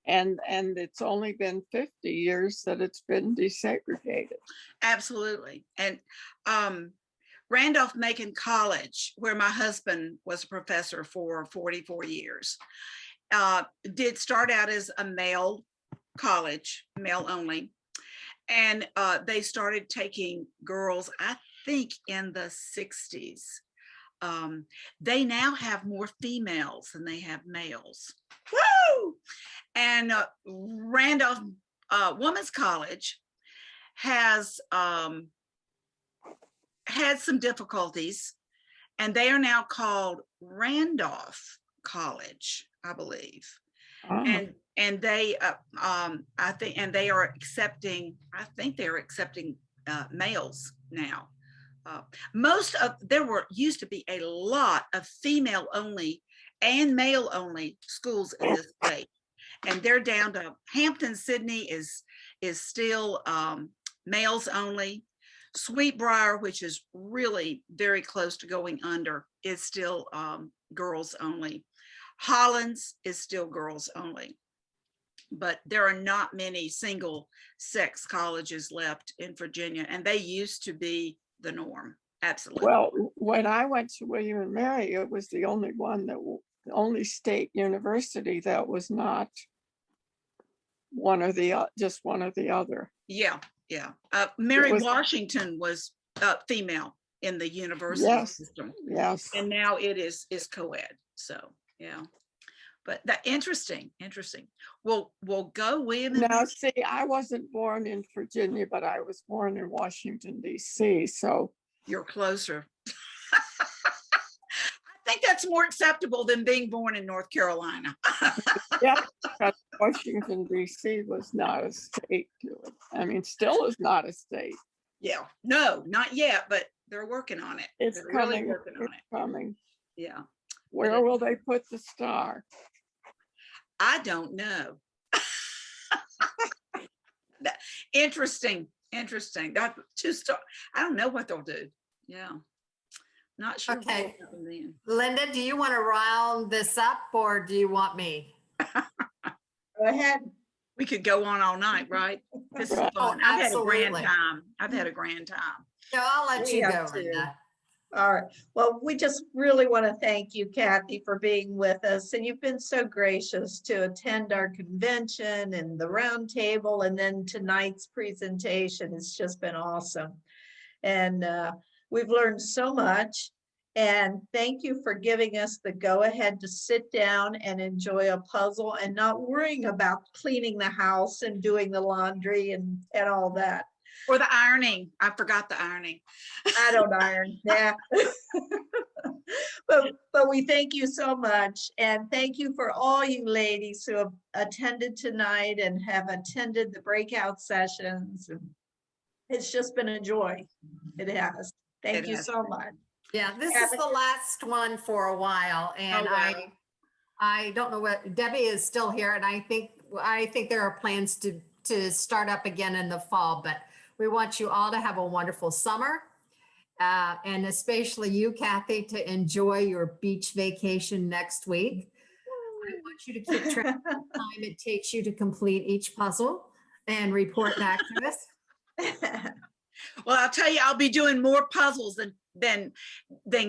And it's only been 50 years that it's been desegregated. Absolutely. And Randolph-Macon College, where my husband was a professor for 44 years, did start out as a male college, male only. And they started taking girls, I think in the 60s. They now have more females than they have males. Woo! And Randolph Women's College has had some difficulties, and they are now called Randolph College, I believe. And they I think they are accepting males now. There used to be a lot of female only and male only schools in this state, and they're down to Hampton. Sydney is still males only. Sweetbriar, which is really very close to going under, is still girls only. Hollins is still girls only. But there are not many single sex colleges left in Virginia, and they used to be the norm. Absolutely. Well, when I went to William and Mary, it was the only one the only state university that was not just one or the other. Yeah. Mary was, Washington was female in the university yes, system. Yes. And now it is co-ed. So yeah. But that interesting. We'll go, William. Now, see, I wasn't born in Virginia, but I was born in Washington, D.C. So you're closer. I think that's more acceptable than being born in North Carolina. yeah, Washington, D.C. was not a state to it. I mean, still is not a state. Yeah, no, not yet, but they're working on it. It's they're coming. Really working on it. Coming. Yeah. Where will they put the star? I don't know. Interesting. That 2-star. I don't know what they'll do. Yeah. Not sure. Okay. Linda, do you want to round this up or do you want me? Go ahead. We could go on all night, right? This is fun. Oh, I've had a grand absolutely. time. I've had a grand time. No, I'll let We you go, have to. Linda. All right. Well, we just really want to thank you, Cathy, for being with us. And you've been so gracious to attend our convention and the roundtable, and then tonight's presentation. It's just been awesome. And we've learned so much. And thank you for giving us the go-ahead to sit down and enjoy a puzzle and not worrying about cleaning the house and doing the laundry and all that. Or the ironing. I forgot the ironing. I don't iron. Yeah. but we thank you so much. And thank you for all you ladies who have attended tonight and have attended the breakout sessions. And it's just been a joy. It has. Thank you so much. Yeah, this is the last one for a while. And Oh, wow. I don't know what, Debbie is still here. And I think there are plans to start up again in the fall, but we want you all to have a wonderful summer. And especially you, Cathy, to enjoy your beach vacation next week. I want you to keep track of the time it takes you to complete each puzzle and report back to us. Well, I'll tell you, I'll be doing more puzzles than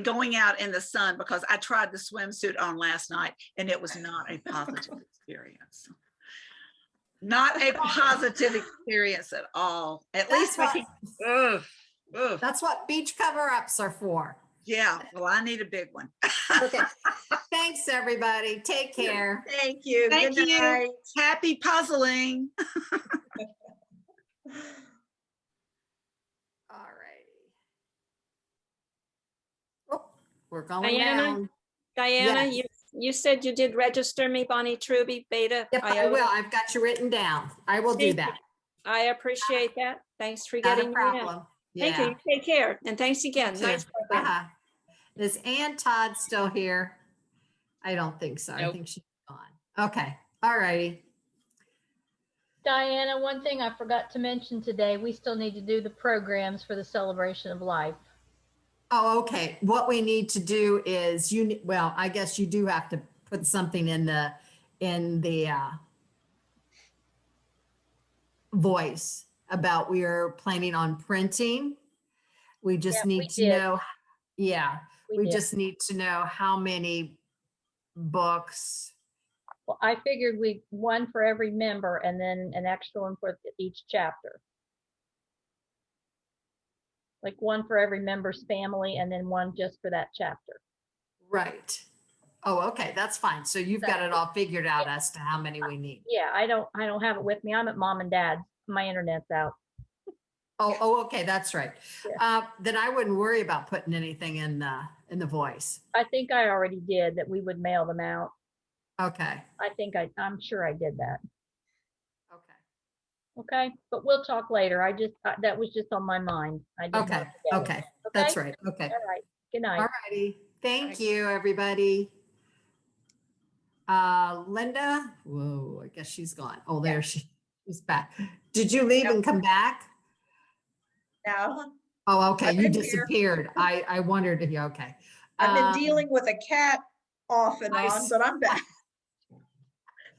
going out in the sun, because I tried the swimsuit on last night and it was not a positive experience. Not a positive experience at all. At least I can. That's what beach cover-ups are for. Yeah, well, I need a big one. Okay. Thanks, everybody. Take care. Thank you. Thank Good you. night. Happy puzzling. All righty. Oh, we're going Diana? down. Diana, Yes. you said you did register me, Bonnie Truby, Beta. Yep, I Iota. will. I've got you written down. I will do Thank you. that. I appreciate that. Thanks for Not getting a me in. problem. Thank Yeah. you. Take care. And thanks again. too. Nice program. Uh-huh. Is Ann Todd still here? I don't think so. I Nope. think she's gone. Okay. All righty. Diana, one thing I forgot to mention today, we still need to do the programs for the celebration of life. Oh, okay. What we need to do is well, I guess you do have to put something in the voice about we are planning on printing. We just Yeah, we need to did. know. Yeah, we did. just need to know how many books. Well, I figured one for every member and then an extra one for each chapter. Like one for every member's family and then one just for that chapter. Right. Oh, okay. That's fine. So you've got it all figured out as to how many we need. Yeah, I don't have it with me. I'm at mom and dad's. My internet's out. Oh, okay. That's right. Yeah. Then I wouldn't worry about putting anything in the voice. I think I already did that we would mail them out. Okay. I'm sure I did that. Okay. Okay, but we'll talk later. That was just on my mind. I did not Okay. forget it. Okay. That's right. Okay. All right. Good night. All righty. Thank you, everybody. Linda, whoa, I guess she's gone. Oh, there she's back. Did you leave and come back? No, Oh, okay. I've You been here. disappeared. I wondered if you, okay. I've been Um, dealing with a cat off and I on, s- but I'm back.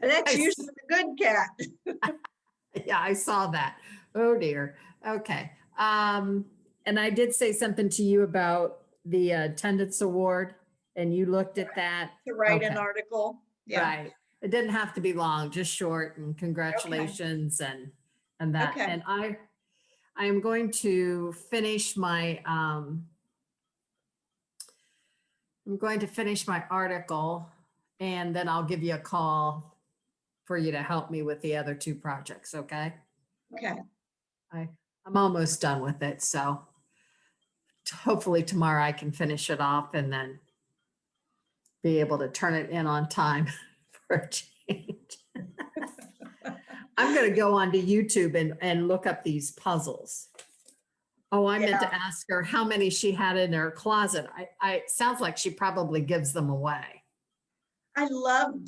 And that's I s- usually the good cat. Yeah, I saw that. Oh dear. Okay. And I did say something to you about the attendance award and you looked at that. To write an Okay. article. Yeah. Right. It didn't have to be long, just short and congratulations and that. Okay. And I am going to finish my article and then I'll give you a call for you to help me with the other two projects, okay? Okay. I'm almost done with it, so hopefully tomorrow I can finish it off and then be able to turn it in on time for a change. I'm going to go onto YouTube and look up these puzzles. Oh, I meant to ask her how many she had in her closet. It sounds like she probably gives them away. I love doing